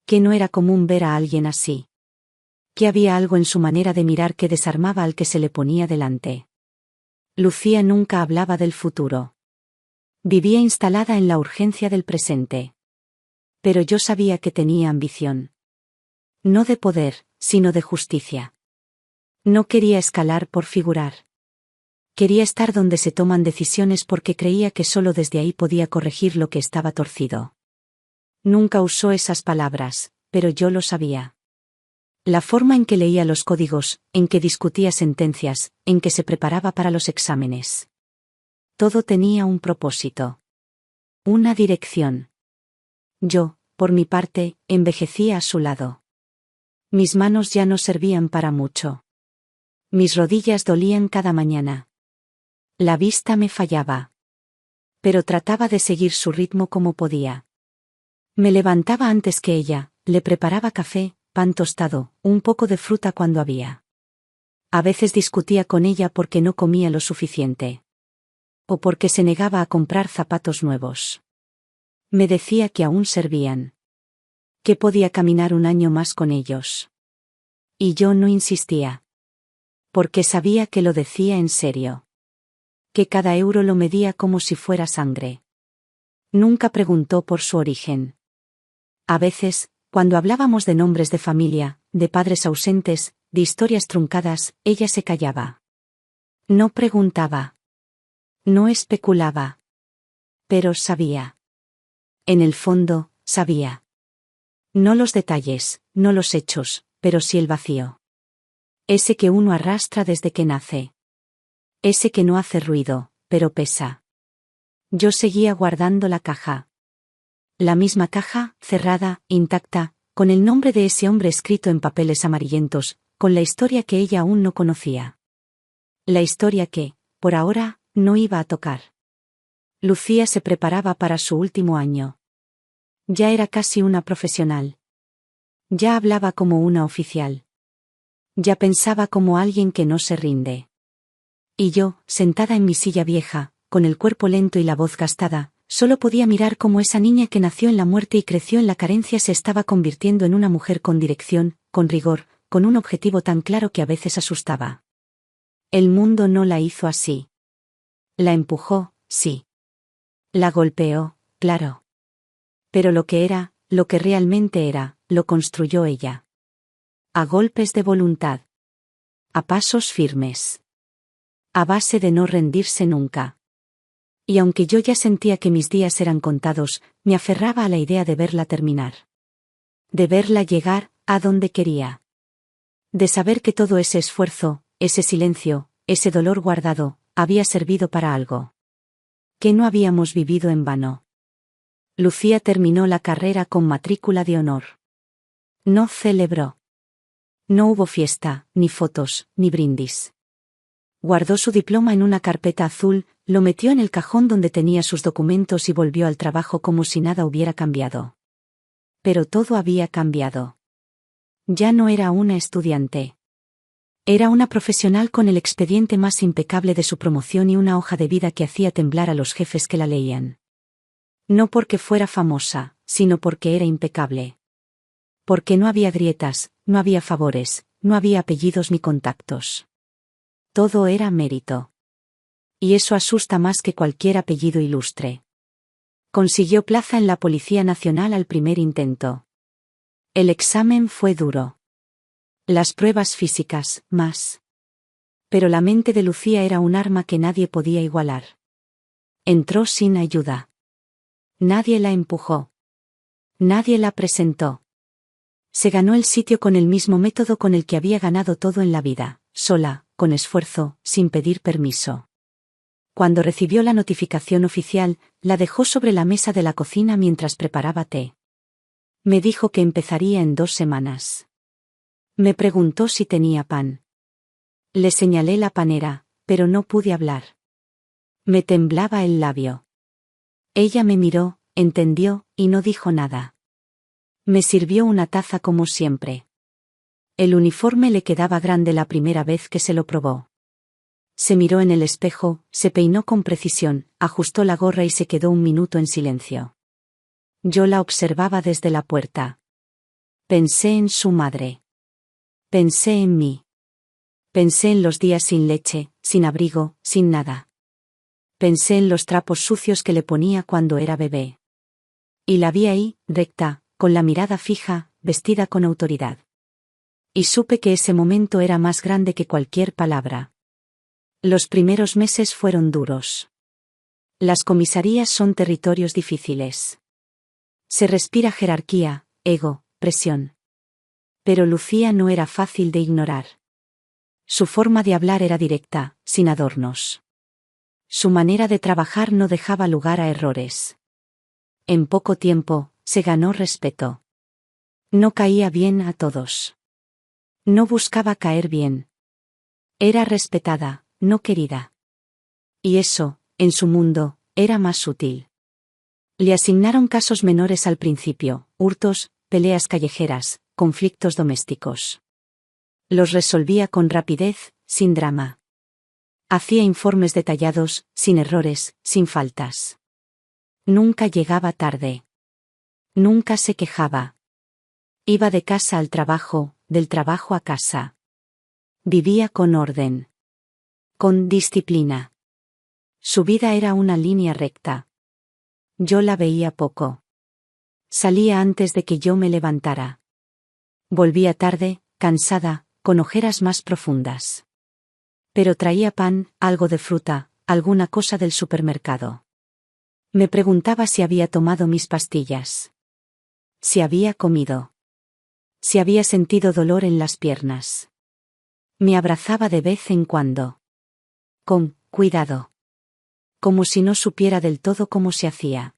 Que no era común ver a alguien así. Que había algo en su manera de mirar que desarmaba al que se le ponía delante. Lucía nunca hablaba del futuro. Vivía instalada en la urgencia del presente. Pero yo sabía que tenía ambición. No de poder, sino de justicia. No quería escalar por figurar. Quería estar donde se toman decisiones porque creía que solo desde ahí podía corregir lo que estaba torcido. Nunca usó esas palabras, pero yo lo sabía. La forma en que leía los códigos, en que discutía sentencias, en que se preparaba para los exámenes. Todo tenía un propósito. Una dirección. Yo, por mi parte, envejecía a su lado. Mis manos ya no servían para mucho. Mis rodillas dolían cada mañana. La vista me fallaba. Pero trataba de seguir su ritmo como podía. Me levantaba antes que ella, le preparaba café, pan tostado, un poco de fruta cuando había. A veces discutía con ella porque no comía lo suficiente. O porque se negaba a comprar zapatos nuevos. Me decía que aún servían. Que podía caminar un año más con ellos. Y yo no insistía. Porque sabía que lo decía en serio. Que cada euro lo medía como si fuera sangre. Nunca preguntó por su origen. A veces, cuando hablábamos de nombres de familia, de padres ausentes, de historias truncadas, ella se callaba. No preguntaba. No especulaba. Pero sabía. En el fondo, sabía. No los detalles, no los hechos, pero sí el vacío. Ese que uno arrastra desde que nace. Ese que no hace ruido, pero pesa. Yo seguía guardando la caja. La misma caja, cerrada, intacta, con el nombre de ese hombre escrito en papeles amarillentos, con la historia que ella aún no conocía. La historia que, por ahora, no iba a tocar. Lucía se preparaba para su último año. Ya era casi una profesional. Ya hablaba como una oficial. Ya pensaba como alguien que no se rinde. Y yo, sentada en mi silla vieja, con el cuerpo lento y la voz gastada, solo podía mirar cómo esa niña que nació en la muerte y creció en la carencia se estaba convirtiendo en una mujer con dirección, con rigor, con un objetivo tan claro que a veces asustaba. El mundo no la hizo así. La empujó, sí. La golpeó, claro. Pero lo que era, lo que realmente era, lo construyó ella. A golpes de voluntad. A pasos firmes. A base de no rendirse nunca. Y aunque yo ya sentía que mis días eran contados, me aferraba a la idea de verla terminar. De verla llegar a donde quería. De saber que todo ese esfuerzo, ese silencio, ese dolor guardado, había servido para algo. Que no habíamos vivido en vano. Lucía terminó la carrera con matrícula de honor. No celebró. No hubo fiesta, ni fotos, ni brindis. Guardó su diploma en una carpeta azul, lo metió en el cajón donde tenía sus documentos y volvió al trabajo como si nada hubiera cambiado. Pero todo había cambiado. Ya no era una estudiante. Era una profesional con el expediente más impecable de su promoción y una hoja de vida que hacía temblar a los jefes que la leían. No porque fuera famosa, sino porque era impecable. Porque no había grietas, no había favores, no había apellidos ni contactos. Todo era mérito. Y eso asusta más que cualquier apellido ilustre. Consiguió plaza en la Policía Nacional al primer intento. El examen fue duro. Las pruebas físicas, más. Pero la mente de Lucía era un arma que nadie podía igualar. Entró sin ayuda. Nadie la empujó. Nadie la presentó. Se ganó el sitio con el mismo método con el que había ganado todo en la vida, sola, con esfuerzo, sin pedir permiso. Cuando recibió la notificación oficial, la dejó sobre la mesa de la cocina mientras preparaba té. Me dijo que empezaría en 2 semanas. Me preguntó si tenía pan. Le señalé la panera, pero no pude hablar. Me temblaba el labio. Ella me miró, entendió, y no dijo nada. Me sirvió una taza como siempre. El uniforme le quedaba grande la primera vez que se lo probó. Se miró en el espejo, se peinó con precisión, ajustó la gorra y se quedó un minuto en silencio. Yo la observaba desde la puerta. Pensé en su madre. Pensé en mí. Pensé en los días sin leche, sin abrigo, sin nada. Pensé en los trapos sucios que le ponía cuando era bebé. Y la vi ahí, recta, con la mirada fija, vestida con autoridad. Y supe que ese momento era más grande que cualquier palabra. Los primeros meses fueron duros. Las comisarías son territorios difíciles. Se respira jerarquía, ego, presión. Pero Lucía no era fácil de ignorar. Su forma de hablar era directa, sin adornos. Su manera de trabajar no dejaba lugar a errores. En poco tiempo, se ganó respeto. No caía bien a todos. No buscaba caer bien. Era respetada, no querida. Y eso, en su mundo, era más sutil. Le asignaron casos menores al principio, hurtos, peleas callejeras, conflictos domésticos. Los resolvía con rapidez, sin drama. Hacía informes detallados, sin errores, sin faltas. Nunca llegaba tarde. Nunca se quejaba. Iba de casa al trabajo, del trabajo a casa. Vivía con orden. Con disciplina. Su vida era una línea recta. Yo la veía poco. Salía antes de que yo me levantara. Volvía tarde, cansada, con ojeras más profundas. Pero traía pan, algo de fruta, alguna cosa del supermercado. Me preguntaba si había tomado mis pastillas. Si había comido. Si había sentido dolor en las piernas. Me abrazaba de vez en cuando. Con cuidado. Como si no supiera del todo cómo se hacía.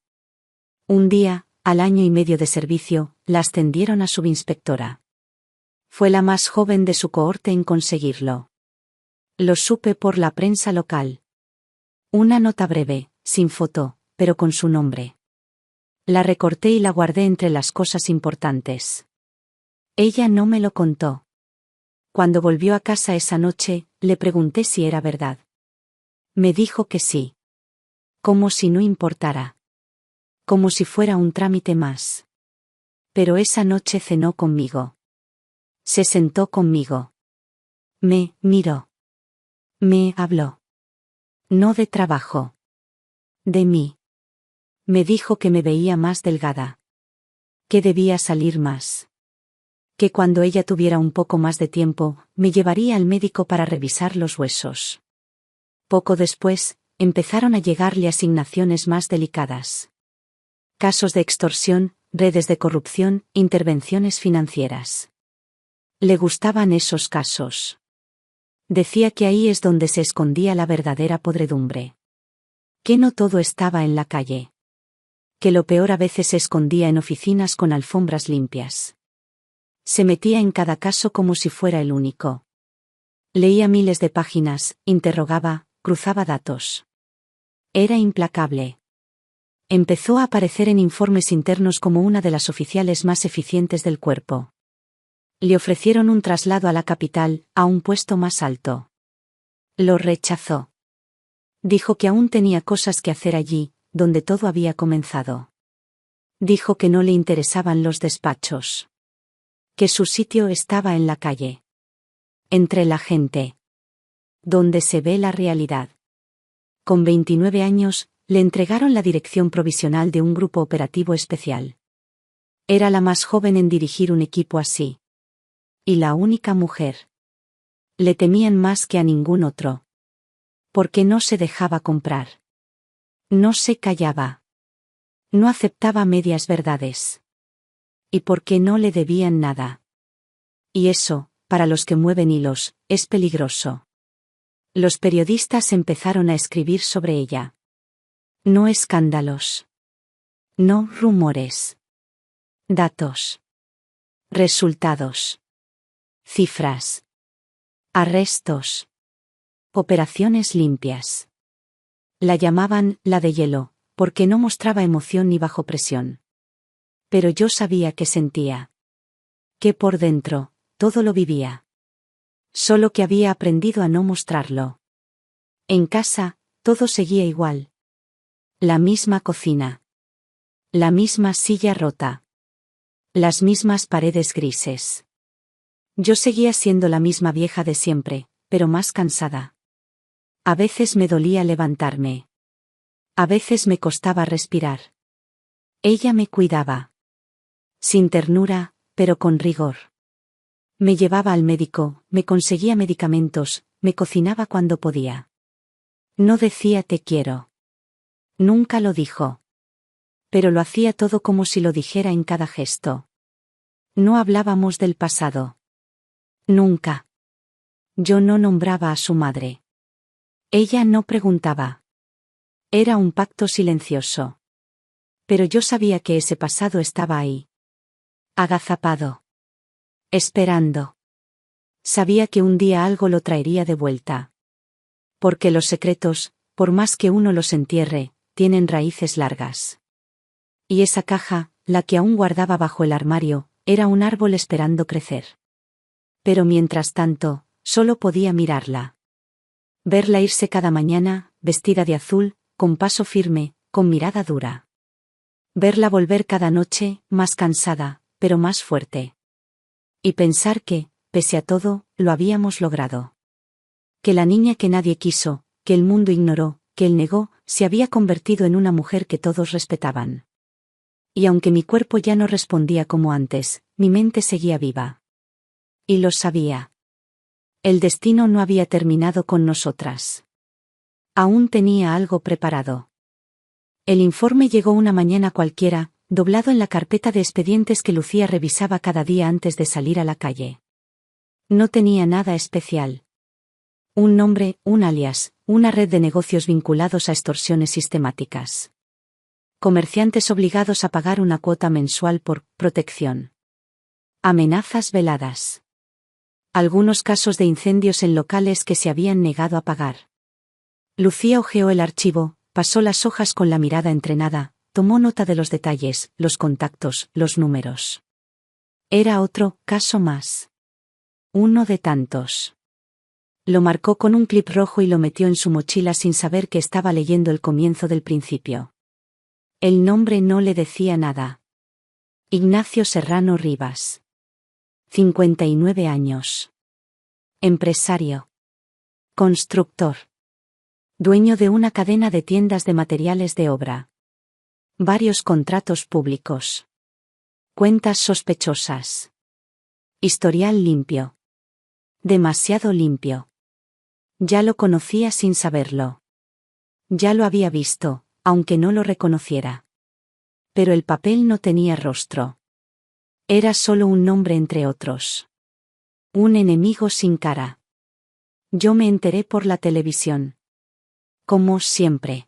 Un día, al año y medio de servicio, la ascendieron a subinspectora. Fue la más joven de su cohorte en conseguirlo. Lo supe por la prensa local. Una nota breve, sin foto, pero con su nombre. La recorté y la guardé entre las cosas importantes. Ella no me lo contó. Cuando volvió a casa esa noche, le pregunté si era verdad. Me dijo que sí. Como si no importara. Como si fuera un trámite más. Pero esa noche cenó conmigo. Se sentó conmigo. Me miró. Me habló. No de trabajo. De mí. Me dijo que me veía más delgada. Que debía salir más. Que cuando ella tuviera un poco más de tiempo, me llevaría al médico para revisar los huesos. Poco después, empezaron a llegarle asignaciones más delicadas. Casos de extorsión, redes de corrupción, intervenciones financieras. Le gustaban esos casos. Decía que ahí es donde se escondía la verdadera podredumbre. Que no todo estaba en la calle. Que lo peor a veces se escondía en oficinas con alfombras limpias. Se metía en cada caso como si fuera el único. Leía miles de páginas, interrogaba, cruzaba datos. Era implacable. Empezó a aparecer en informes internos como una de las oficiales más eficientes del cuerpo. Le ofrecieron un traslado a la capital, a un puesto más alto. Lo rechazó. Dijo que aún tenía cosas que hacer allí, donde todo había comenzado. Dijo que no le interesaban los despachos. Que su sitio estaba en la calle. Entre la gente. Donde se ve la realidad. Con 29 años, le entregaron la dirección provisional de un grupo operativo especial. Era la más joven en dirigir un equipo así. Y la única mujer. Le temían más que a ningún otro. Porque no se dejaba comprar. No se callaba. No aceptaba medias verdades. Y porque no le debían nada. Y eso, para los que mueven hilos, es peligroso. Los periodistas empezaron a escribir sobre ella. No escándalos. No rumores. Datos. Resultados. Cifras. Arrestos. Operaciones limpias. La llamaban la de hielo, porque no mostraba emoción ni bajo presión. Pero yo sabía que sentía. Que por dentro, todo lo vivía. Solo que había aprendido a no mostrarlo. En casa, todo seguía igual. La misma cocina. La misma silla rota. Las mismas paredes grises. Yo seguía siendo la misma vieja de siempre, pero más cansada. A veces me dolía levantarme. A veces me costaba respirar. Ella me cuidaba. Sin ternura, pero con rigor. Me llevaba al médico, me conseguía medicamentos, me cocinaba cuando podía. No decía te quiero. Nunca lo dijo. Pero lo hacía todo como si lo dijera en cada gesto. No hablábamos del pasado. Nunca. Yo no nombraba a su madre. Ella no preguntaba. Era un pacto silencioso. Pero yo sabía que ese pasado estaba ahí. Agazapado. Esperando. Sabía que un día algo lo traería de vuelta. Porque los secretos, por más que uno los entierre, tienen raíces largas. Y esa caja, la que aún guardaba bajo el armario, era un árbol esperando crecer. Pero mientras tanto, solo podía mirarla. Verla irse cada mañana, vestida de azul, con paso firme, con mirada dura. Verla volver cada noche, más cansada, pero más fuerte. Y pensar que, pese a todo, lo habíamos logrado. Que la niña que nadie quiso, que el mundo ignoró, que él negó, se había convertido en una mujer que todos respetaban. Y aunque mi cuerpo ya no respondía como antes, mi mente seguía viva. Y lo sabía. El destino no había terminado con nosotras. Aún tenía algo preparado. El informe llegó una mañana cualquiera, doblado en la carpeta de expedientes que Lucía revisaba cada día antes de salir a la calle. No tenía nada especial. Un nombre, un alias, una red de negocios vinculados a extorsiones sistemáticas. Comerciantes obligados a pagar una cuota mensual por protección. Amenazas veladas. Algunos casos de incendios en locales que se habían negado a pagar. Lucía hojeó el archivo, pasó las hojas con la mirada entrenada, tomó nota de los detalles, los contactos, los números. Era otro caso más. Uno de tantos. Lo marcó con un clip rojo y lo metió en su mochila sin saber que estaba leyendo el comienzo del principio. El nombre no le decía nada. Ignacio Serrano Rivas. 59 años. Empresario. Constructor. Dueño de una cadena de tiendas de materiales de obra. Varios contratos públicos. Cuentas sospechosas. Historial limpio. Demasiado limpio. Ya lo conocía sin saberlo. Ya lo había visto, aunque no lo reconociera. Pero el papel no tenía rostro. Era solo un nombre entre otros. Un enemigo sin cara. Yo me enteré por la televisión. Como siempre.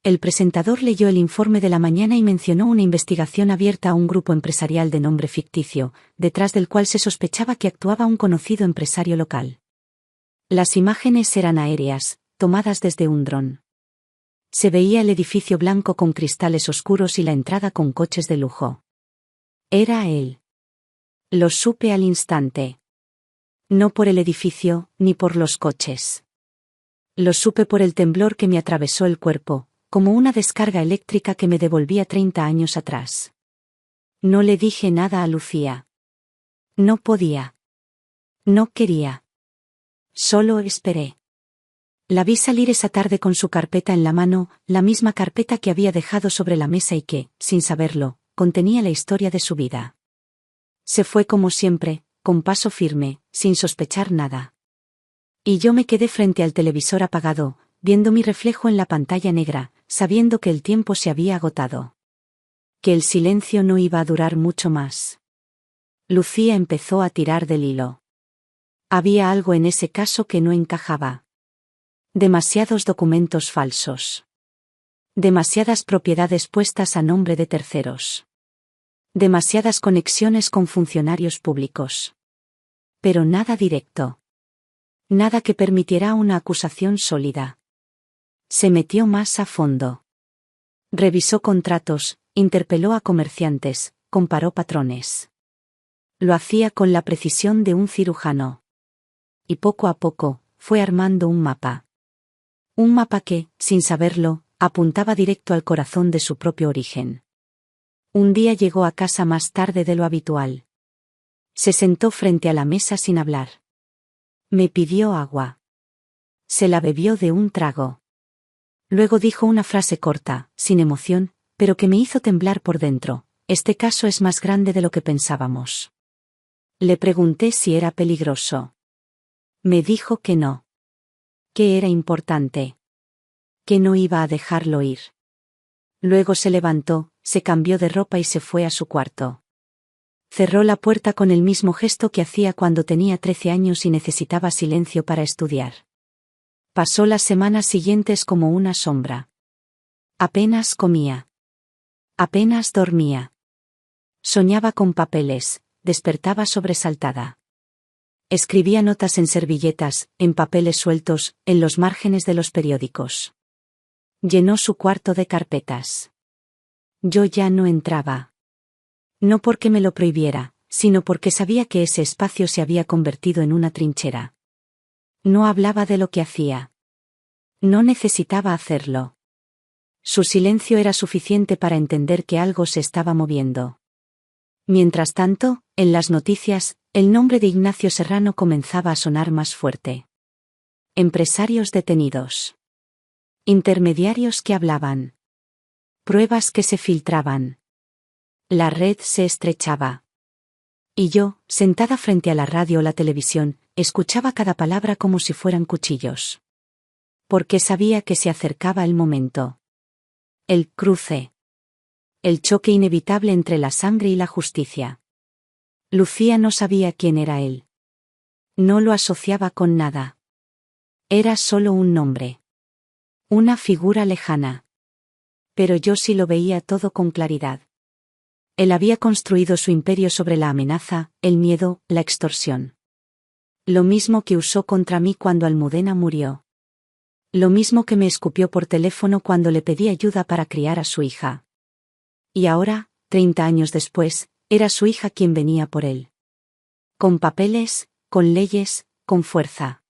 El presentador leyó el informe de la mañana y mencionó una investigación abierta a un grupo empresarial de nombre ficticio, detrás del cual se sospechaba que actuaba un conocido empresario local. Las imágenes eran aéreas, tomadas desde un dron. Se veía el edificio blanco con cristales oscuros y la entrada con coches de lujo. Era él. Lo supe al instante. No por el edificio, ni por los coches. Lo supe por el temblor que me atravesó el cuerpo, como una descarga eléctrica que me devolvía 30 años atrás. No le dije nada a Lucía. No podía. No quería. Solo esperé. La vi salir esa tarde con su carpeta en la mano, la misma carpeta que había dejado sobre la mesa y que, sin saberlo, contenía la historia de su vida. Se fue como siempre, con paso firme, sin sospechar nada. Y yo me quedé frente al televisor apagado, viendo mi reflejo en la pantalla negra, sabiendo que el tiempo se había agotado. Que el silencio no iba a durar mucho más. Lucía empezó a tirar del hilo. Había algo en ese caso que no encajaba. Demasiados documentos falsos. Demasiadas propiedades puestas a nombre de terceros. Demasiadas conexiones con funcionarios públicos. Pero nada directo. Nada que permitiera una acusación sólida. Se metió más a fondo. Revisó contratos, interpeló a comerciantes, comparó patrones. Lo hacía con la precisión de un cirujano. Y poco a poco, fue armando un mapa. Un mapa que, sin saberlo, apuntaba directo al corazón de su propio origen. Un día llegó a casa más tarde de lo habitual. Se sentó frente a la mesa sin hablar. Me pidió agua. Se la bebió de un trago. Luego dijo una frase corta, sin emoción, pero que me hizo temblar por dentro. Este caso es más grande de lo que pensábamos. Le pregunté si era peligroso. Me dijo que no. Que era importante. Que no iba a dejarlo ir. Luego se levantó, se cambió de ropa y se fue a su cuarto. Cerró la puerta con el mismo gesto que hacía cuando tenía 13 años y necesitaba silencio para estudiar. Pasó las semanas siguientes como una sombra. Apenas comía. Apenas dormía. Soñaba con papeles, despertaba sobresaltada. Escribía notas en servilletas, en papeles sueltos, en los márgenes de los periódicos. Llenó su cuarto de carpetas. Yo ya no entraba. No porque me lo prohibiera, sino porque sabía que ese espacio se había convertido en una trinchera. No hablaba de lo que hacía. No necesitaba hacerlo. Su silencio era suficiente para entender que algo se estaba moviendo. Mientras tanto, en las noticias, el nombre de Ignacio Serrano comenzaba a sonar más fuerte. Empresarios detenidos. Intermediarios que hablaban. Pruebas que se filtraban. La red se estrechaba. Y yo, sentada frente a la radio o la televisión, escuchaba cada palabra como si fueran cuchillos. Porque sabía que se acercaba el momento. El cruce. El choque inevitable entre la sangre y la justicia. Lucía no sabía quién era él. No lo asociaba con nada. Era solo un nombre. Una figura lejana. Pero yo sí lo veía todo con claridad. Él había construido su imperio sobre la amenaza, el miedo, la extorsión. Lo mismo que usó contra mí cuando Almudena murió. Lo mismo que me escupió por teléfono cuando le pedí ayuda para criar a su hija. Y ahora, 30 años después, era su hija quien venía por él. Con papeles, con leyes, con fuerza.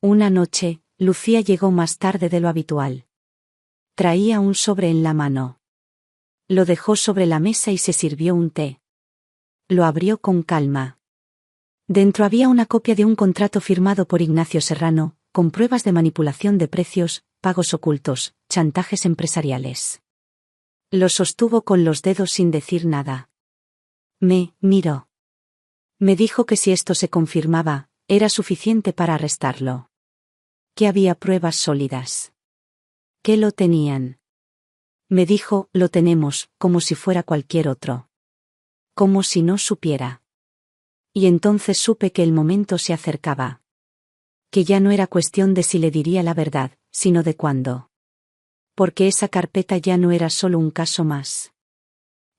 Una noche, Lucía llegó más tarde de lo habitual. Traía un sobre en la mano. Lo dejó sobre la mesa y se sirvió un té. Lo abrió con calma. Dentro había una copia de un contrato firmado por Ignacio Serrano, con pruebas de manipulación de precios, pagos ocultos, chantajes empresariales. Lo sostuvo con los dedos sin decir nada. Me miró. Me dijo que si esto se confirmaba, era suficiente para arrestarlo. Que había pruebas sólidas. Que lo tenían. Me dijo, lo tenemos, como si fuera cualquier otro. Como si no supiera. Y entonces supe que el momento se acercaba. Que ya no era cuestión de si le diría la verdad, sino de cuándo. Porque esa carpeta ya no era solo un caso más.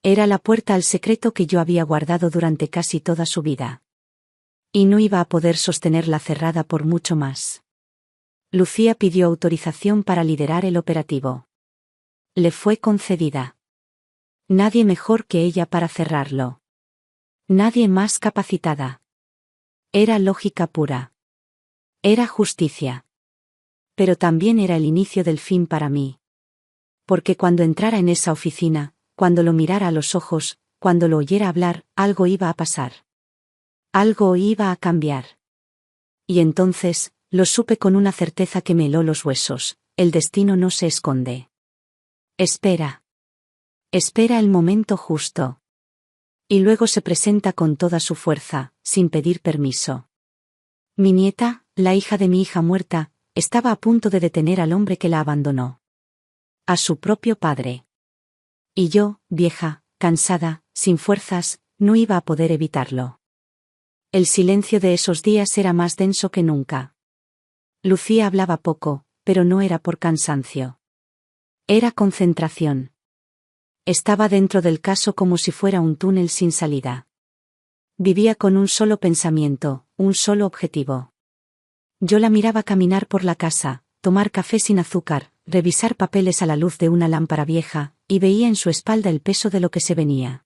Era la puerta al secreto que yo había guardado durante casi toda su vida. Y no iba a poder sostenerla cerrada por mucho más. Lucía pidió autorización para liderar el operativo. Le fue concedida. Nadie mejor que ella para cerrarlo. Nadie más capacitada. Era lógica pura. Era justicia. Pero también era el inicio del fin para mí. Porque cuando entrara en esa oficina, cuando lo mirara a los ojos, cuando lo oyera hablar, algo iba a pasar. Algo iba a cambiar. Y entonces, lo supe con una certeza que me heló los huesos, el destino no se esconde. Espera. Espera el momento justo. Y luego se presenta con toda su fuerza, sin pedir permiso. Mi nieta, la hija de mi hija muerta, estaba a punto de detener al hombre que la abandonó. A su propio padre. Y yo, vieja, cansada, sin fuerzas, no iba a poder evitarlo. El silencio de esos días era más denso que nunca. Lucía hablaba poco, pero no era por cansancio. Era concentración. Estaba dentro del caso como si fuera un túnel sin salida. Vivía con un solo pensamiento, un solo objetivo. Yo la miraba caminar por la casa, tomar café sin azúcar, revisar papeles a la luz de una lámpara vieja, y veía en su espalda el peso de lo que se venía.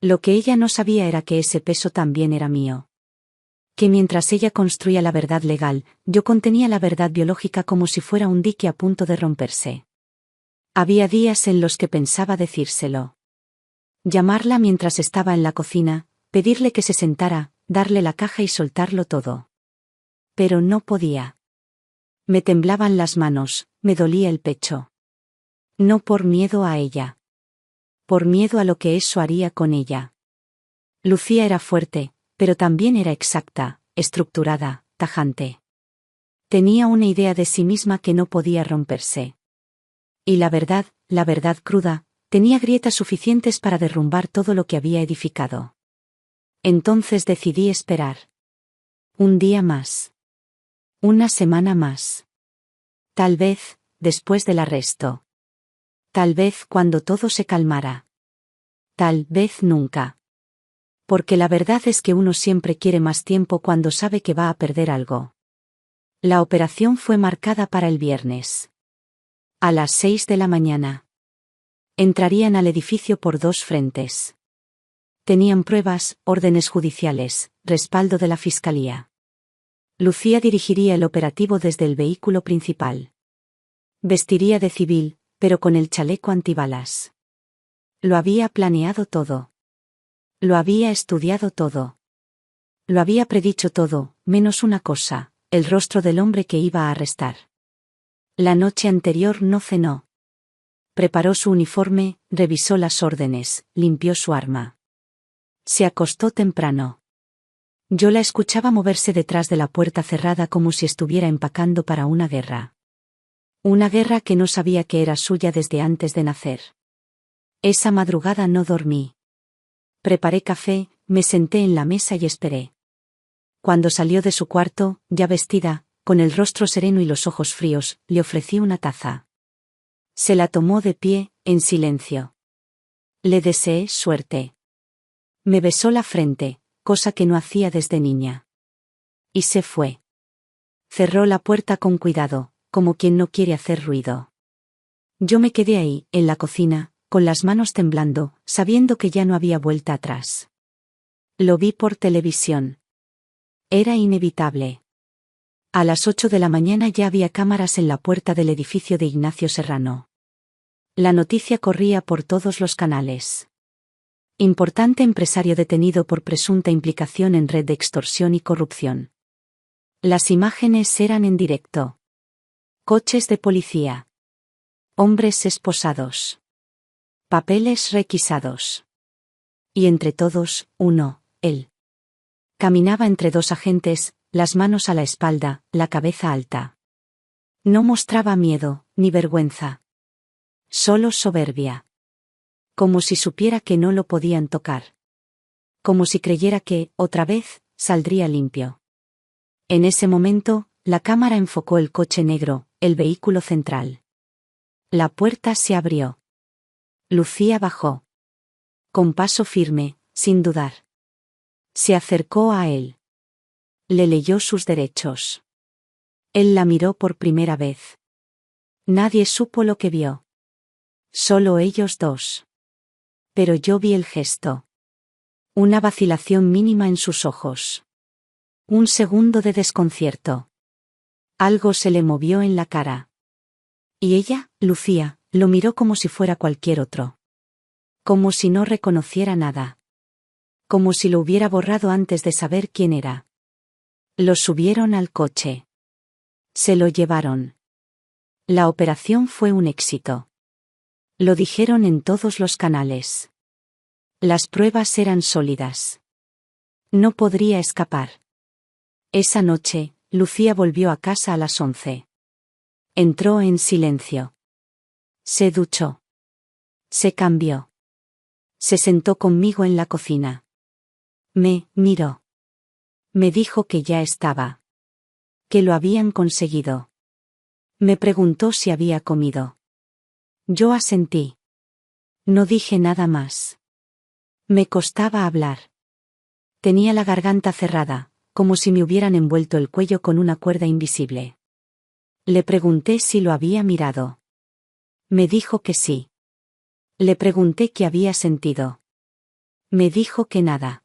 Lo que ella no sabía era que ese peso también era mío. Que mientras ella construía la verdad legal, yo contenía la verdad biológica como si fuera un dique a punto de romperse. Había días en los que pensaba decírselo. Llamarla mientras estaba en la cocina, pedirle que se sentara, darle la caja y soltarlo todo. Pero no podía. Me temblaban las manos, me dolía el pecho. No por miedo a ella. Por miedo a lo que eso haría con ella. Lucía era fuerte, pero también era exacta, estructurada, tajante. Tenía una idea de sí misma que no podía romperse. Y la verdad cruda, tenía grietas suficientes para derrumbar todo lo que había edificado. Entonces decidí esperar. Un día más. Una semana más. Tal vez, después del arresto. Tal vez cuando todo se calmara. Tal vez nunca. Porque la verdad es que uno siempre quiere más tiempo cuando sabe que va a perder algo. La operación fue marcada para el viernes. A las 6 de la mañana. Entrarían al edificio por 2 frentes. Tenían pruebas, órdenes judiciales, respaldo de la fiscalía. Lucía dirigiría el operativo desde el vehículo principal. Vestiría de civil, pero con el chaleco antibalas. Lo había planeado todo. Lo había estudiado todo. Lo había predicho todo, menos una cosa, el rostro del hombre que iba a arrestar. La noche anterior no cenó. Preparó su uniforme, revisó las órdenes, limpió su arma. Se acostó temprano. Yo la escuchaba moverse detrás de la puerta cerrada como si estuviera empacando para una guerra. Una guerra que no sabía que era suya desde antes de nacer. Esa madrugada no dormí. Preparé café, me senté en la mesa y esperé. Cuando salió de su cuarto, ya vestida, con el rostro sereno y los ojos fríos, le ofrecí una taza. Se la tomó de pie, en silencio. Le deseé suerte. Me besó la frente, cosa que no hacía desde niña. Y se fue. Cerró la puerta con cuidado, como quien no quiere hacer ruido. Yo me quedé ahí, en la cocina, con las manos temblando, sabiendo que ya no había vuelta atrás. Lo vi por televisión. Era inevitable. A las 8 de la mañana ya había cámaras en la puerta del edificio de Ignacio Serrano. La noticia corría por todos los canales. Importante empresario detenido por presunta implicación en red de extorsión y corrupción. Las imágenes eran en directo. Coches de policía. Hombres esposados. Papeles requisados. Y entre todos, uno, él. Caminaba entre dos agentes, las manos a la espalda, la cabeza alta. No mostraba miedo, ni vergüenza. Solo soberbia. Como si supiera que no lo podían tocar. Como si creyera que, otra vez, saldría limpio. En ese momento, la cámara enfocó el coche negro, el vehículo central. La puerta se abrió. Lucía bajó. Con paso firme, sin dudar. Se acercó a él. Le leyó sus derechos. Él la miró por primera vez. Nadie supo lo que vio. Solo ellos dos. Pero yo vi el gesto. Una vacilación mínima en sus ojos. Un segundo de desconcierto. Algo se le movió en la cara. Y ella, Lucía, lo miró como si fuera cualquier otro. Como si no reconociera nada. Como si lo hubiera borrado antes de saber quién era. Lo subieron al coche. Se lo llevaron. La operación fue un éxito. Lo dijeron en todos los canales. Las pruebas eran sólidas. No podría escapar. Esa noche, Lucía volvió a casa a las 11. Entró en silencio. Se duchó. Se cambió. Se sentó conmigo en la cocina. Me miró. Me dijo que ya estaba. Que lo habían conseguido. Me preguntó si había comido. Yo asentí. No dije nada más. Me costaba hablar. Tenía la garganta cerrada, como si me hubieran envuelto el cuello con una cuerda invisible. Le pregunté si lo había mirado. Me dijo que sí. Le pregunté qué había sentido. Me dijo que nada.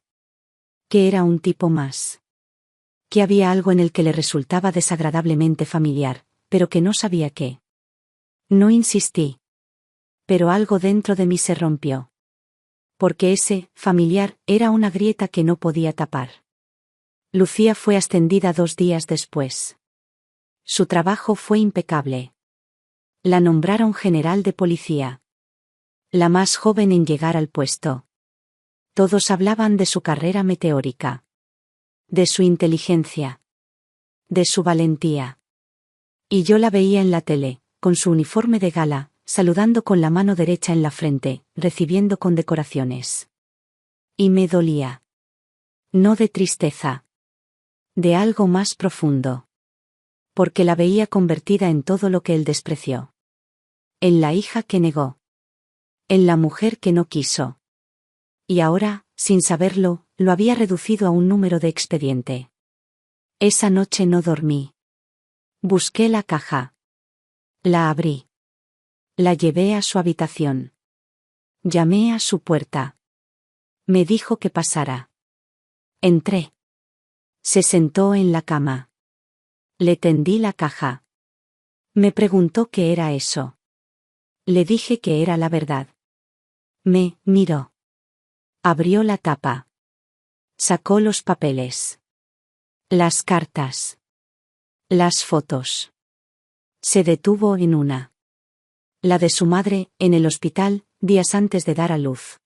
Que era un tipo más. Que había algo en el que le resultaba desagradablemente familiar, pero que no sabía qué. No insistí. Pero algo dentro de mí se rompió. Porque ese, familiar, era una grieta que no podía tapar. Lucía fue ascendida 2 días después. Su trabajo fue impecable. La nombraron general de policía. La más joven en llegar al puesto. Todos hablaban de su carrera meteórica. De su inteligencia. De su valentía. Y yo la veía en la tele, con su uniforme de gala, saludando con la mano derecha en la frente, recibiendo condecoraciones. Y me dolía. No de tristeza. De algo más profundo. Porque la veía convertida en todo lo que él despreció. En la hija que negó. En la mujer que no quiso. Y ahora, sin saberlo, lo había reducido a un número de expediente. Esa noche no dormí. Busqué la caja. La abrí. La llevé a su habitación. Llamé a su puerta. Me dijo que pasara. Entré. Se sentó en la cama. Le tendí la caja. Me preguntó qué era eso. Le dije que era la verdad. Me miró. Abrió la tapa. Sacó los papeles. Las cartas. Las fotos. Se detuvo en una. La de su madre, en el hospital, días antes de dar a luz.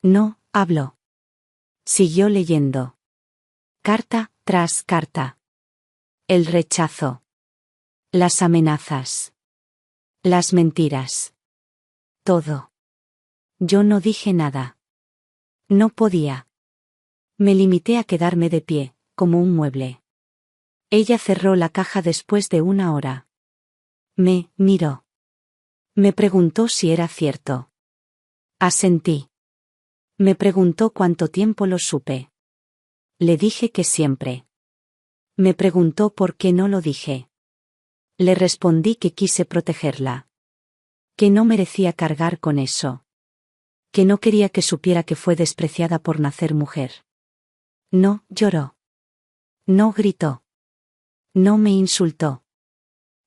No, habló. Siguió leyendo. Carta tras carta. El rechazo. Las amenazas. Las mentiras. Todo. Yo no dije nada. No podía. Me limité a quedarme de pie, como un mueble. Ella cerró la caja después de una hora. Me miró. Me preguntó si era cierto. Asentí. Me preguntó cuánto tiempo lo supe. Le dije que siempre. Me preguntó por qué no lo dije. Le respondí que quise protegerla. Que no merecía cargar con eso. Que no quería que supiera que fue despreciada por nacer mujer. No lloró. No gritó. No me insultó.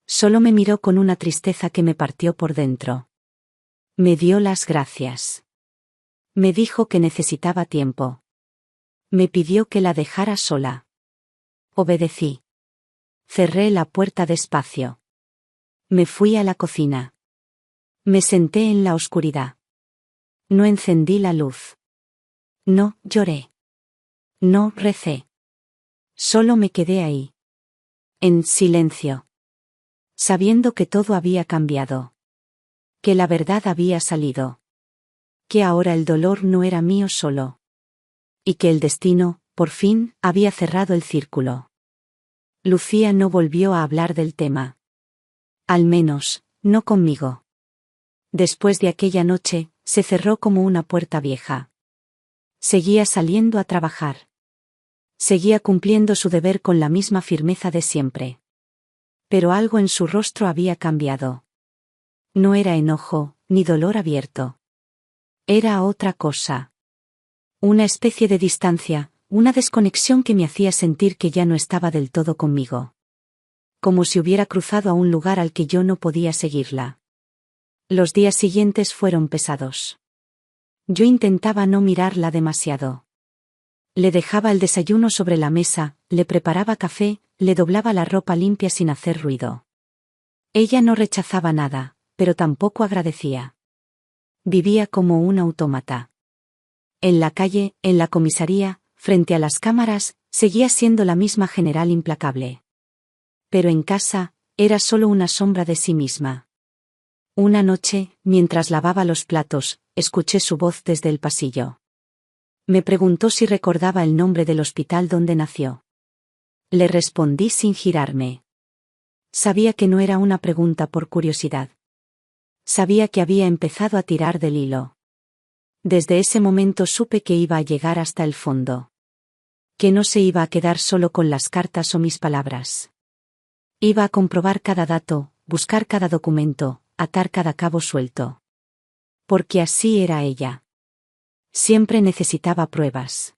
Solo me miró con una tristeza que me partió por dentro. Me dio las gracias. Me dijo que necesitaba tiempo. Me pidió que la dejara sola. Obedecí. Cerré la puerta despacio. Me fui a la cocina. Me senté en la oscuridad. No encendí la luz. No lloré. No recé. Solo me quedé ahí. En silencio. Sabiendo que todo había cambiado. Que la verdad había salido. Que ahora el dolor no era mío solo. Y que el destino, por fin, había cerrado el círculo. Lucía no volvió a hablar del tema. Al menos, no conmigo. Después de aquella noche, se cerró como una puerta vieja. Seguía saliendo a trabajar. Seguía cumpliendo su deber con la misma firmeza de siempre. Pero algo en su rostro había cambiado. No era enojo, ni dolor abierto. Era otra cosa. Una especie de distancia, una desconexión que me hacía sentir que ya no estaba del todo conmigo. Como si hubiera cruzado a un lugar al que yo no podía seguirla. Los días siguientes fueron pesados. Yo intentaba no mirarla demasiado. Le dejaba el desayuno sobre la mesa, le preparaba café, le doblaba la ropa limpia sin hacer ruido. Ella no rechazaba nada, pero tampoco agradecía. Vivía como un autómata. En la calle, en la comisaría, frente a las cámaras, seguía siendo la misma general implacable. Pero en casa, era solo una sombra de sí misma. Una noche, mientras lavaba los platos, escuché su voz desde el pasillo. Me preguntó si recordaba el nombre del hospital donde nació. Le respondí sin girarme. Sabía que no era una pregunta por curiosidad. Sabía que había empezado a tirar del hilo. Desde ese momento supe que iba a llegar hasta el fondo. Que no se iba a quedar solo con las cartas o mis palabras. Iba a comprobar cada dato, buscar cada documento, atar cada cabo suelto. Porque así era ella. Siempre necesitaba pruebas.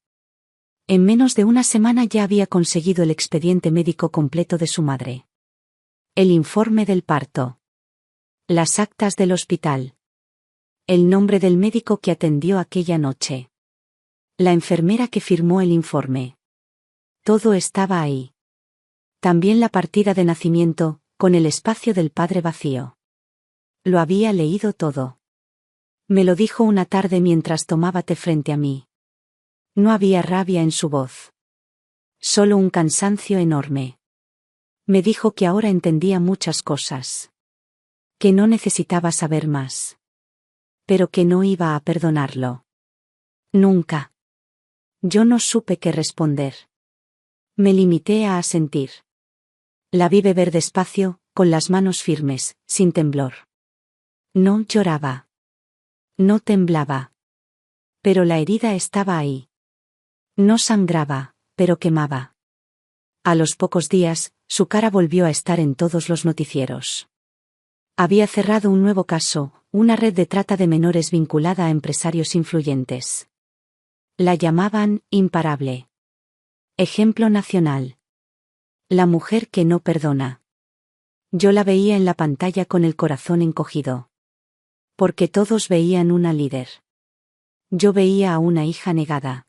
En menos de una semana ya había conseguido el expediente médico completo de su madre. El informe del parto. Las actas del hospital. El nombre del médico que atendió aquella noche. La enfermera que firmó el informe. Todo estaba ahí. También la partida de nacimiento, con el espacio del padre vacío. Lo había leído todo. Me lo dijo una tarde mientras tomaba té frente a mí. No había rabia en su voz. Solo un cansancio enorme. Me dijo que ahora entendía muchas cosas. Que no necesitaba saber más. Pero que no iba a perdonarlo. Nunca. Yo no supe qué responder. Me limité a asentir. La vi beber despacio, con las manos firmes, sin temblor. No lloraba. No temblaba. Pero la herida estaba ahí. No sangraba, pero quemaba. A los pocos días, su cara volvió a estar en todos los noticieros. Había cerrado un nuevo caso, una red de trata de menores vinculada a empresarios influyentes. La llamaban imparable. Ejemplo nacional. La mujer que no perdona. Yo la veía en la pantalla con el corazón encogido. Porque todos veían una líder. Yo veía a una hija negada.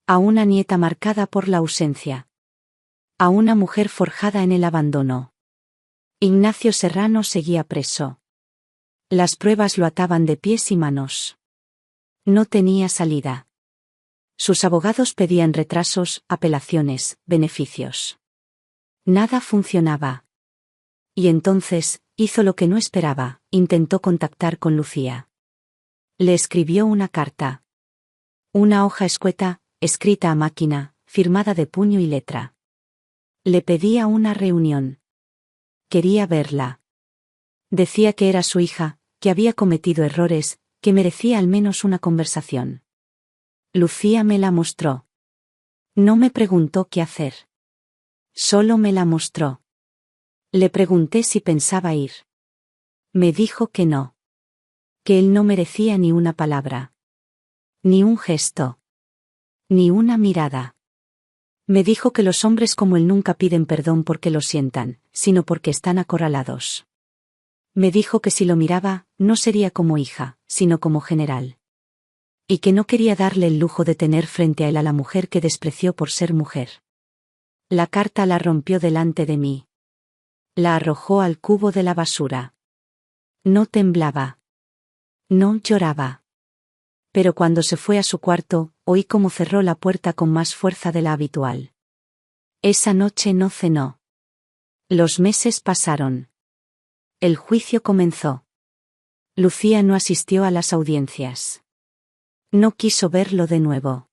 A una nieta marcada por la ausencia. A una mujer forjada en el abandono. Ignacio Serrano seguía preso. Las pruebas lo ataban de pies y manos. No tenía salida. Sus abogados pedían retrasos, apelaciones, beneficios. Nada funcionaba. Y entonces, hizo lo que no esperaba, intentó contactar con Lucía. Le escribió una carta. Una hoja escueta, escrita a máquina, firmada de puño y letra. Le pedía una reunión. Quería verla. Decía que era su hija, que había cometido errores, que merecía al menos una conversación. Lucía me la mostró. No me preguntó qué hacer. Solo me la mostró. Le pregunté si pensaba ir. Me dijo que no. Que él no merecía ni una palabra. Ni un gesto. Ni una mirada. Me dijo que los hombres como él nunca piden perdón porque lo sientan, sino porque están acorralados. Me dijo que si lo miraba, no sería como hija, sino como general. Y que no quería darle el lujo de tener frente a él a la mujer que despreció por ser mujer. La carta la rompió delante de mí. La arrojó al cubo de la basura. No temblaba. No lloraba. Pero cuando se fue a su cuarto, oí cómo cerró la puerta con más fuerza de la habitual. Esa noche no cenó. Los meses pasaron. El juicio comenzó. Lucía no asistió a las audiencias. No quiso verlo de nuevo.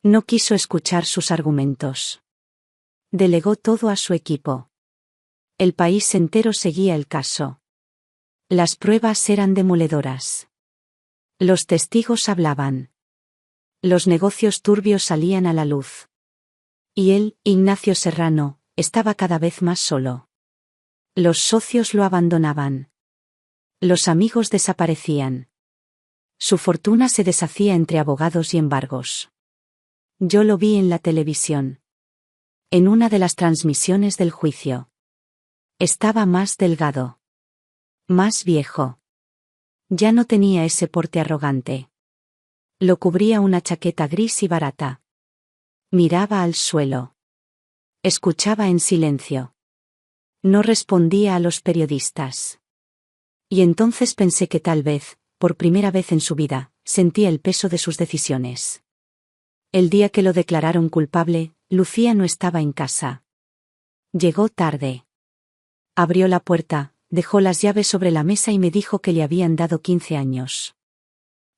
No quiso escuchar sus argumentos. Delegó todo a su equipo. El país entero seguía el caso. Las pruebas eran demoledoras. Los testigos hablaban. Los negocios turbios salían a la luz. Y él, Ignacio Serrano, estaba cada vez más solo. Los socios lo abandonaban. Los amigos desaparecían. Su fortuna se deshacía entre abogados y embargos. Yo lo vi en la televisión. En una de las transmisiones del juicio. Estaba más delgado. Más viejo. Ya no tenía ese porte arrogante. Lo cubría una chaqueta gris y barata. Miraba al suelo. Escuchaba en silencio. No respondía a los periodistas. Y entonces pensé que tal vez, por primera vez en su vida, sentía el peso de sus decisiones. El día que lo declararon culpable, Lucía no estaba en casa. Llegó tarde. Abrió la puerta, dejó las llaves sobre la mesa y me dijo que le habían dado 15 años.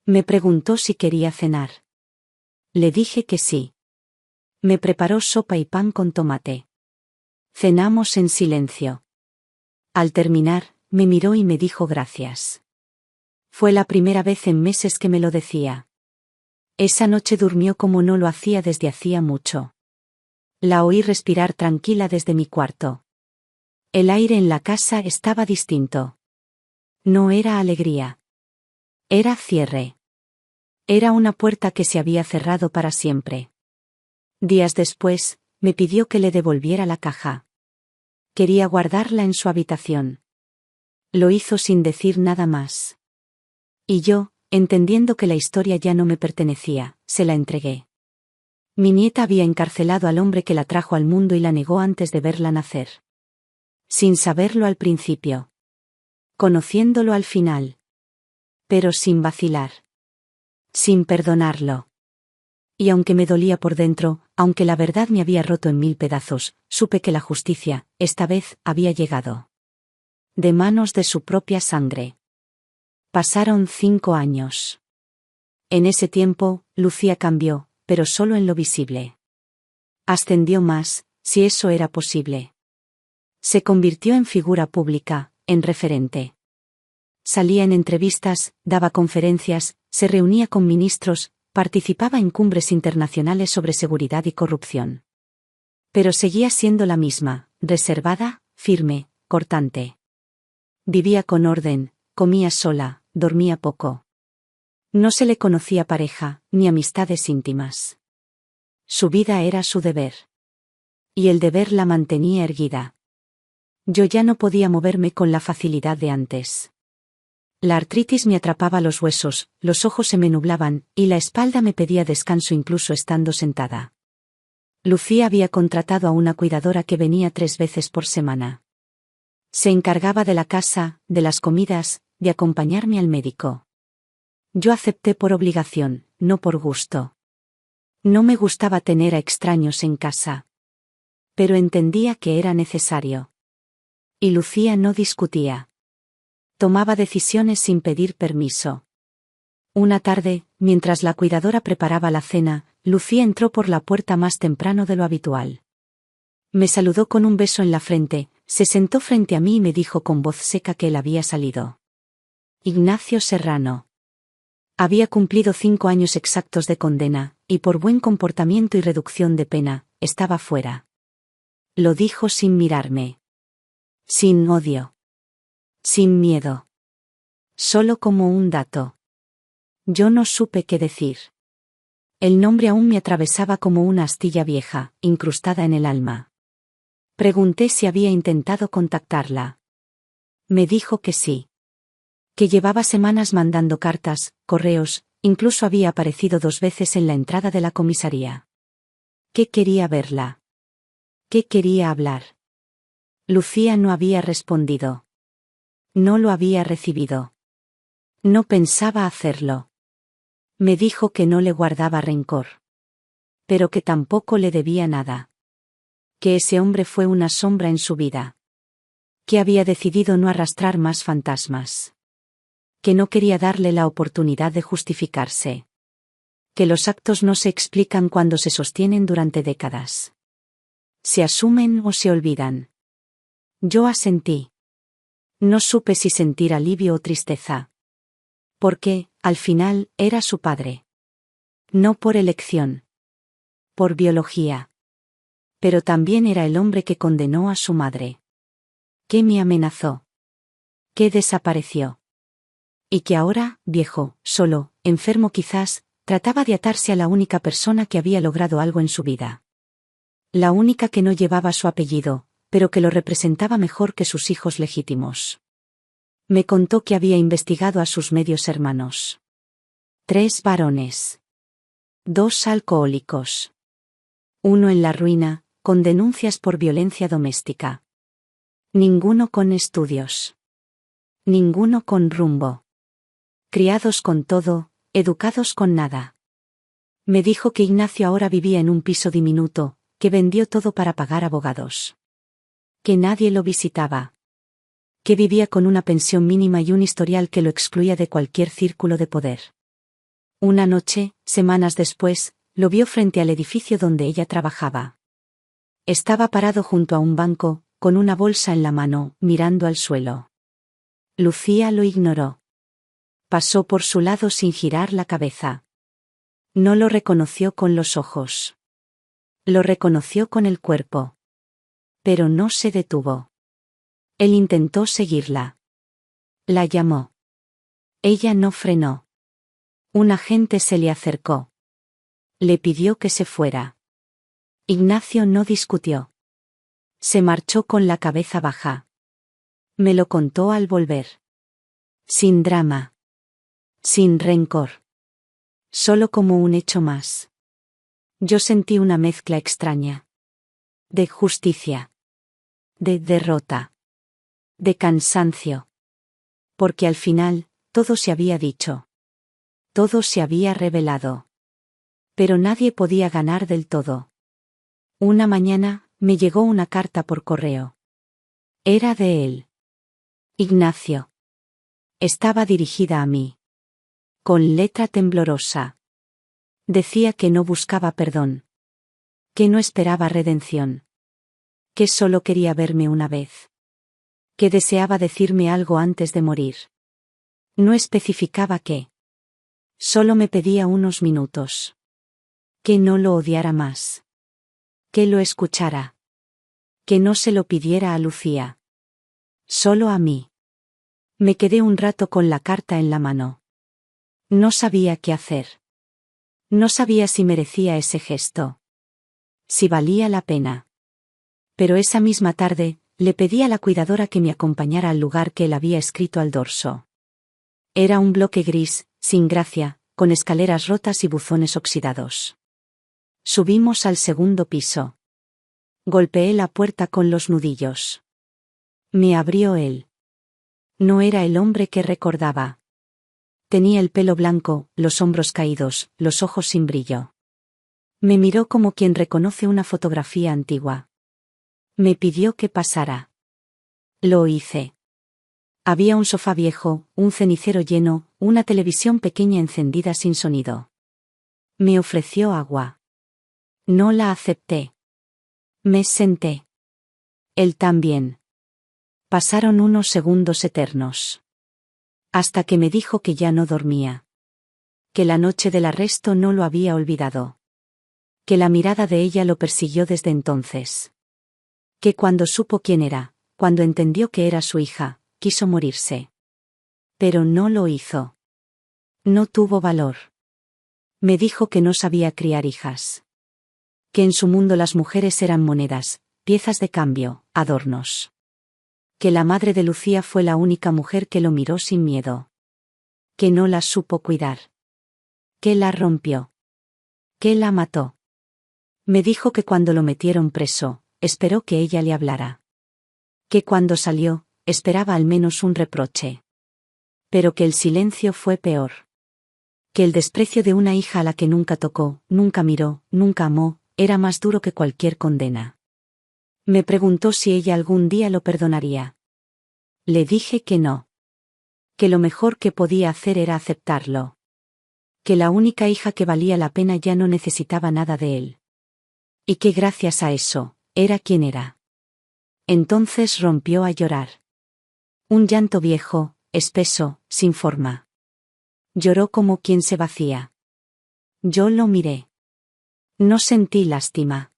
Me preguntó si quería cenar. Le dije que sí. Me preparó sopa y pan con tomate. Cenamos en silencio. Al terminar, me miró y me dijo gracias. Fue la primera vez en meses que me lo decía. Esa noche durmió como no lo hacía desde hacía mucho. La oí respirar tranquila desde mi cuarto. El aire en la casa estaba distinto. No era alegría. Era cierre. Era una puerta que se había cerrado para siempre. Días después, me pidió que le devolviera la caja. Quería guardarla en su habitación. Lo hizo sin decir nada más. Y yo, entendiendo que la historia ya no me pertenecía, se la entregué. Mi nieta había encarcelado al hombre que la trajo al mundo y la negó antes de verla nacer. Sin saberlo al principio. Conociéndolo al final. Pero sin vacilar. Sin perdonarlo. Y aunque me dolía por dentro, aunque la verdad me había roto en 1000 pedazos, supe que la justicia, esta vez, había llegado. De manos de su propia sangre. Pasaron 5 años. En ese tiempo, Lucía cambió, pero solo en lo visible. Ascendió más, si eso era posible. Se convirtió en figura pública, en referente. Salía en entrevistas, daba conferencias, se reunía con ministros, participaba en cumbres internacionales sobre seguridad y corrupción. Pero seguía siendo la misma, reservada, firme, cortante. Vivía con orden, comía sola, dormía poco. No se le conocía pareja, ni amistades íntimas. Su vida era su deber. Y el deber la mantenía erguida. Yo ya no podía moverme con la facilidad de antes. La artritis me atrapaba los huesos, los ojos se me nublaban, y la espalda me pedía descanso incluso estando sentada. Lucía había contratado a una cuidadora que venía 3 veces por semana. Se encargaba de la casa, de las comidas, de acompañarme al médico. Yo acepté por obligación, no por gusto. No me gustaba tener a extraños en casa. Pero entendía que era necesario. Y Lucía no discutía. Tomaba decisiones sin pedir permiso. Una tarde, mientras la cuidadora preparaba la cena, Lucía entró por la puerta más temprano de lo habitual. Me saludó con un beso en la frente, se sentó frente a mí y me dijo con voz seca que él había salido. Ignacio Serrano. Había cumplido 5 años exactos de condena, y por buen comportamiento y reducción de pena, estaba fuera. Lo dijo sin mirarme. Sin odio. Sin miedo. Solo como un dato. Yo no supe qué decir. El nombre aún me atravesaba como una astilla vieja, incrustada en el alma. Pregunté si había intentado contactarla. Me dijo que sí. Que llevaba semanas mandando cartas, correos, incluso había aparecido 2 veces en la entrada de la comisaría. Que quería verla. Que quería hablar. Lucía no había respondido. No lo había recibido. No pensaba hacerlo. Me dijo que no le guardaba rencor. Pero que tampoco le debía nada. Que ese hombre fue una sombra en su vida. Que había decidido no arrastrar más fantasmas. Que no quería darle la oportunidad de justificarse. Que los actos no se explican cuando se sostienen durante décadas. Se asumen o se olvidan. Yo asentí. No supe si sentir alivio o tristeza. Porque, al final, era su padre. No por elección. Por biología. Pero también era el hombre que condenó a su madre. Que me amenazó. Que desapareció. Y que ahora, viejo, solo, enfermo quizás, trataba de atarse a la única persona que había logrado algo en su vida. La única que no llevaba su apellido, pero que lo representaba mejor que sus hijos legítimos. Me contó que había investigado a sus medios hermanos. 3 varones. 2 alcohólicos. 1 en la ruina, con denuncias por violencia doméstica. Ninguno con estudios. Ninguno con rumbo. Criados con todo, educados con nada. Me dijo que Ignacio ahora vivía en un piso diminuto, que vendió todo para pagar abogados. Que nadie lo visitaba. Que vivía con una pensión mínima y un historial que lo excluía de cualquier círculo de poder. Una noche, semanas después, lo vio frente al edificio donde ella trabajaba. Estaba parado junto a un banco, con una bolsa en la mano, mirando al suelo. Lucía lo ignoró. Pasó por su lado sin girar la cabeza. No lo reconoció con los ojos. Lo reconoció con el cuerpo. Pero no se detuvo. Él intentó seguirla. La llamó. Ella no frenó. Un agente se le acercó. Le pidió que se fuera. Ignacio no discutió. Se marchó con la cabeza baja. Me lo contó al volver. Sin drama. Sin rencor. Solo como un hecho más. Yo sentí una mezcla extraña. De justicia. De derrota. De cansancio. Porque al final, todo se había dicho. Todo se había revelado. Pero nadie podía ganar del todo. Una mañana, me llegó una carta por correo. Era de él. Ignacio. Estaba dirigida a mí. Con letra temblorosa. Decía que no buscaba perdón. Que no esperaba redención. Que solo quería verme una vez. Que deseaba decirme algo antes de morir. No especificaba qué. Solo me pedía unos minutos. Que no lo odiara más. Que lo escuchara. Que no se lo pidiera a Lucía. Solo a mí. Me quedé un rato con la carta en la mano. No sabía qué hacer. No sabía si merecía ese gesto. Si valía la pena. Pero esa misma tarde, le pedí a la cuidadora que me acompañara al lugar que él había escrito al dorso. Era un bloque gris, sin gracia, con escaleras rotas y buzones oxidados. Subimos al 2.º piso. Golpeé la puerta con los nudillos. Me abrió él. No era el hombre que recordaba. Tenía el pelo blanco, los hombros caídos, los ojos sin brillo. Me miró como quien reconoce una fotografía antigua. Me pidió que pasara. Lo hice. Había un sofá viejo, un cenicero lleno, una televisión pequeña encendida sin sonido. Me ofreció agua. No la acepté. Me senté. Él también. Pasaron unos segundos eternos. Hasta que me dijo que ya no dormía. Que la noche del arresto no lo había olvidado. Que la mirada de ella lo persiguió desde entonces. Que cuando supo quién era, cuando entendió que era su hija, quiso morirse. Pero no lo hizo. No tuvo valor. Me dijo que no sabía criar hijas. Que en su mundo las mujeres eran monedas, piezas de cambio, adornos. Que la madre de Lucía fue la única mujer que lo miró sin miedo. Que no la supo cuidar. Que la rompió. Que la mató. Me dijo que cuando lo metieron preso, esperó que ella le hablara. Que cuando salió, esperaba al menos un reproche. Pero que el silencio fue peor. Que el desprecio de una hija a la que nunca tocó, nunca miró, nunca amó, era más duro que cualquier condena. Me preguntó si ella algún día lo perdonaría. Le dije que no. Que lo mejor que podía hacer era aceptarlo. Que la única hija que valía la pena ya no necesitaba nada de él. Y que gracias a eso, era quien era. Entonces rompió a llorar. Un llanto viejo, espeso, sin forma. Lloró como quien se vacía. Yo lo miré. No sentí lástima.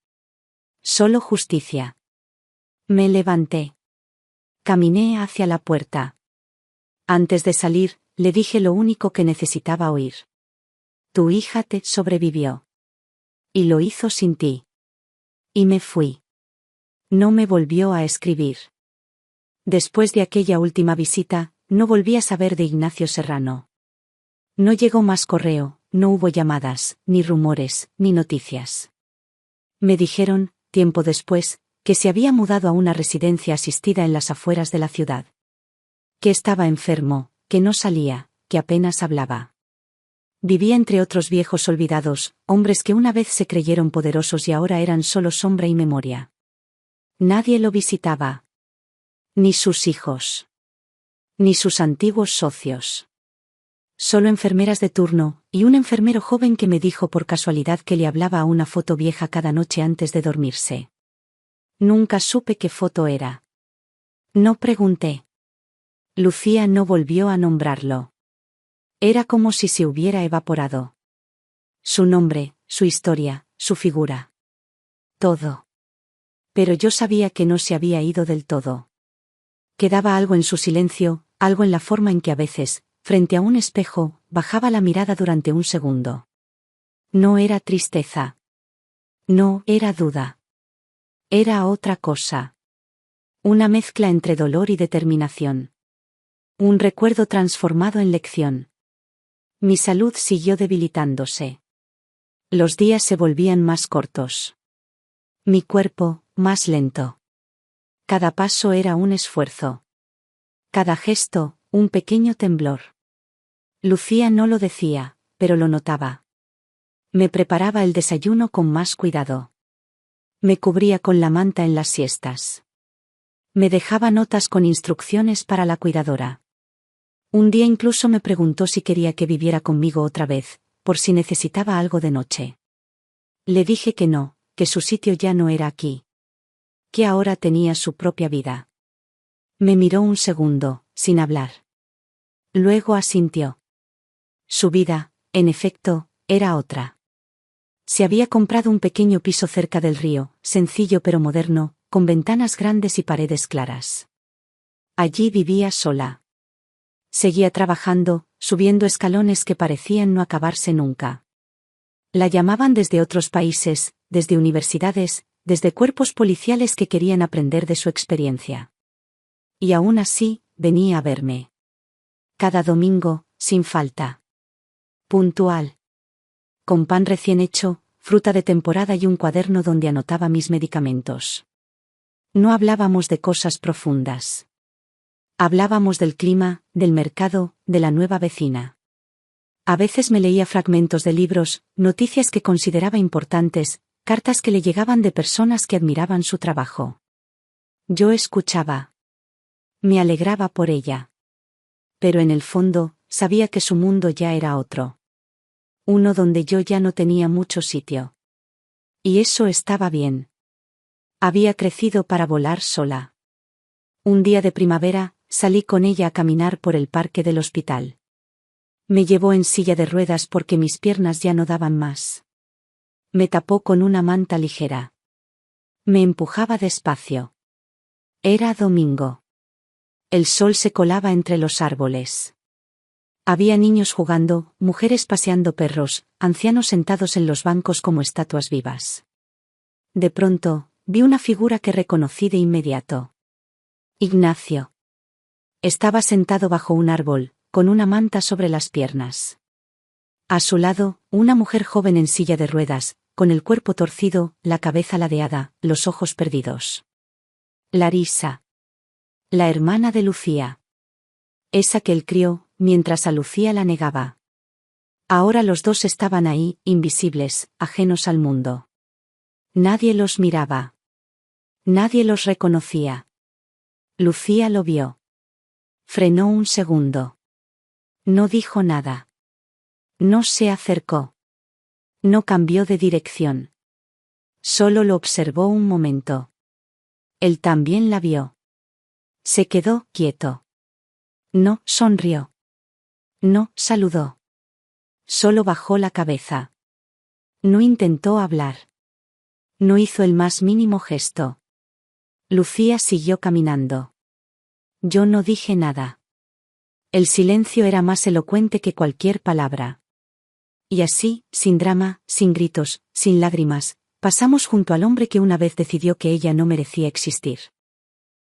Solo justicia. Me levanté. Caminé hacia la puerta. Antes de salir, le dije lo único que necesitaba oír. Tu hija te sobrevivió. Y lo hizo sin ti. Y me fui. No me volvió a escribir. Después de aquella última visita, no volví a saber de Ignacio Serrano. No llegó más correo, no hubo llamadas, ni rumores, ni noticias. Me dijeron, tiempo después, que se había mudado a una residencia asistida en las afueras de la ciudad. Que estaba enfermo, que no salía, que apenas hablaba. Vivía entre otros viejos olvidados, hombres que una vez se creyeron poderosos y ahora eran solo sombra y memoria. Nadie lo visitaba. Ni sus hijos. Ni sus antiguos socios. Solo enfermeras de turno, y un enfermero joven que me dijo por casualidad que le hablaba a una foto vieja cada noche antes de dormirse. Nunca supe qué foto era. No pregunté. Lucía no volvió a nombrarlo. Era como si se hubiera evaporado. Su nombre, su historia, su figura. Todo. Pero yo sabía que no se había ido del todo. Quedaba algo en su silencio, algo en la forma en que a veces, frente a un espejo, bajaba la mirada durante un segundo. No era tristeza. No era duda. Era otra cosa. Una mezcla entre dolor y determinación. Un recuerdo transformado en lección. Mi salud siguió debilitándose. Los días se volvían más cortos. Mi cuerpo, más lento. Cada paso era un esfuerzo. Cada gesto, un pequeño temblor. Lucía no lo decía, pero lo notaba. Me preparaba el desayuno con más cuidado. Me cubría con la manta en las siestas. Me dejaba notas con instrucciones para la cuidadora. Un día incluso me preguntó si quería que viviera conmigo otra vez, por si necesitaba algo de noche. Le dije que no, que su sitio ya no era aquí. Que ahora tenía su propia vida. Me miró un segundo, sin hablar. Luego asintió. Su vida, en efecto, era otra. Se había comprado un pequeño piso cerca del río, sencillo pero moderno, con ventanas grandes y paredes claras. Allí vivía sola. Seguía trabajando, subiendo escalones que parecían no acabarse nunca. La llamaban desde otros países, desde universidades, desde cuerpos policiales que querían aprender de su experiencia. Y aún así, venía a verme. Cada domingo, sin falta. Puntual. Con pan recién hecho, fruta de temporada y un cuaderno donde anotaba mis medicamentos. No hablábamos de cosas profundas. Hablábamos del clima, del mercado, de la nueva vecina. A veces me leía fragmentos de libros, noticias que consideraba importantes, cartas que le llegaban de personas que admiraban su trabajo. Yo escuchaba. Me alegraba por ella. Pero en el fondo, sabía que su mundo ya era otro. Uno donde yo ya no tenía mucho sitio. Y eso estaba bien. Había crecido para volar sola. Un día de primavera, salí con ella a caminar por el parque del hospital. Me llevó en silla de ruedas porque mis piernas ya no daban más. Me tapó con una manta ligera. Me empujaba despacio. Era domingo. El sol se colaba entre los árboles. Había niños jugando, mujeres paseando perros, ancianos sentados en los bancos como estatuas vivas. De pronto, vi una figura que reconocí de inmediato. Ignacio. Estaba sentado bajo un árbol, con una manta sobre las piernas. A su lado, una mujer joven en silla de ruedas, con el cuerpo torcido, la cabeza ladeada, los ojos perdidos. Larisa. La hermana de Lucía. Esa que él crió, mientras a Lucía la negaba. Ahora los dos estaban ahí, invisibles, ajenos al mundo. Nadie los miraba. Nadie los reconocía. Lucía lo vio. Frenó un segundo. No dijo nada. No se acercó. No cambió de dirección. Solo lo observó un momento. Él también la vio. Se quedó quieto. No sonrió. No saludó. Solo bajó la cabeza. No intentó hablar. No hizo el más mínimo gesto. Lucía siguió caminando. Yo no dije nada. El silencio era más elocuente que cualquier palabra. Y así, sin drama, sin gritos, sin lágrimas, pasamos junto al hombre que una vez decidió que ella no merecía existir.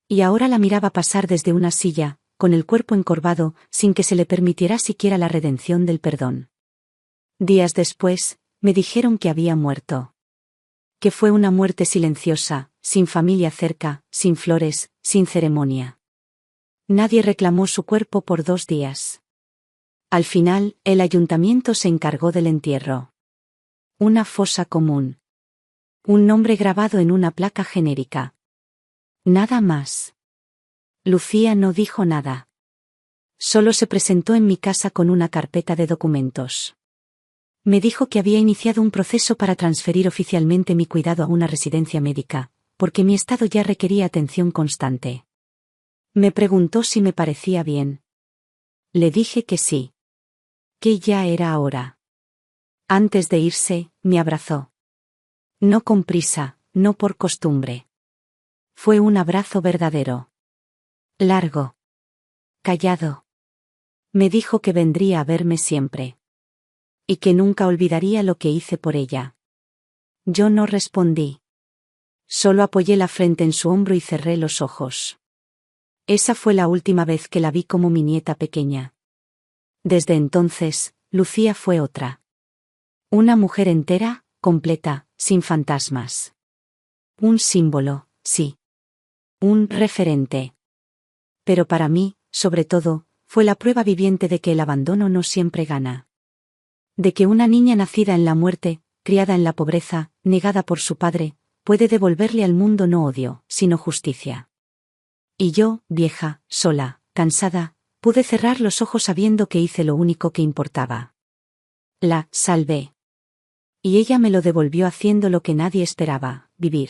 Y ahora la miraba pasar desde una silla, con el cuerpo encorvado, sin que se le permitiera siquiera la redención del perdón. Días después, me dijeron que había muerto. Que fue una muerte silenciosa, sin familia cerca, sin flores, sin ceremonia. Nadie reclamó su cuerpo por 2 días. Al final, el ayuntamiento se encargó del entierro. Una fosa común. Un nombre grabado en una placa genérica. Nada más. Lucía no dijo nada. Solo se presentó en mi casa con una carpeta de documentos. Me dijo que había iniciado un proceso para transferir oficialmente mi cuidado a una residencia médica, porque mi estado ya requería atención constante. Me preguntó si me parecía bien. Le dije que sí. Que ya era hora. Antes de irse, me abrazó. No con prisa, no por costumbre. Fue un abrazo verdadero. Largo. Callado. Me dijo que vendría a verme siempre. Y que nunca olvidaría lo que hice por ella. Yo no respondí. Solo apoyé la frente en su hombro y cerré los ojos. Esa fue la última vez que la vi como mi nieta pequeña. Desde entonces, Lucía fue otra. Una mujer entera, completa, sin fantasmas. Un símbolo, sí. Un referente. Pero para mí, sobre todo, fue la prueba viviente de que el abandono no siempre gana. De que una niña nacida en la muerte, criada en la pobreza, negada por su padre, puede devolverle al mundo no odio, sino justicia. Y yo, vieja, sola, cansada, pude cerrar los ojos sabiendo que hice lo único que importaba. La salvé. Y ella me lo devolvió haciendo lo que nadie esperaba, vivir.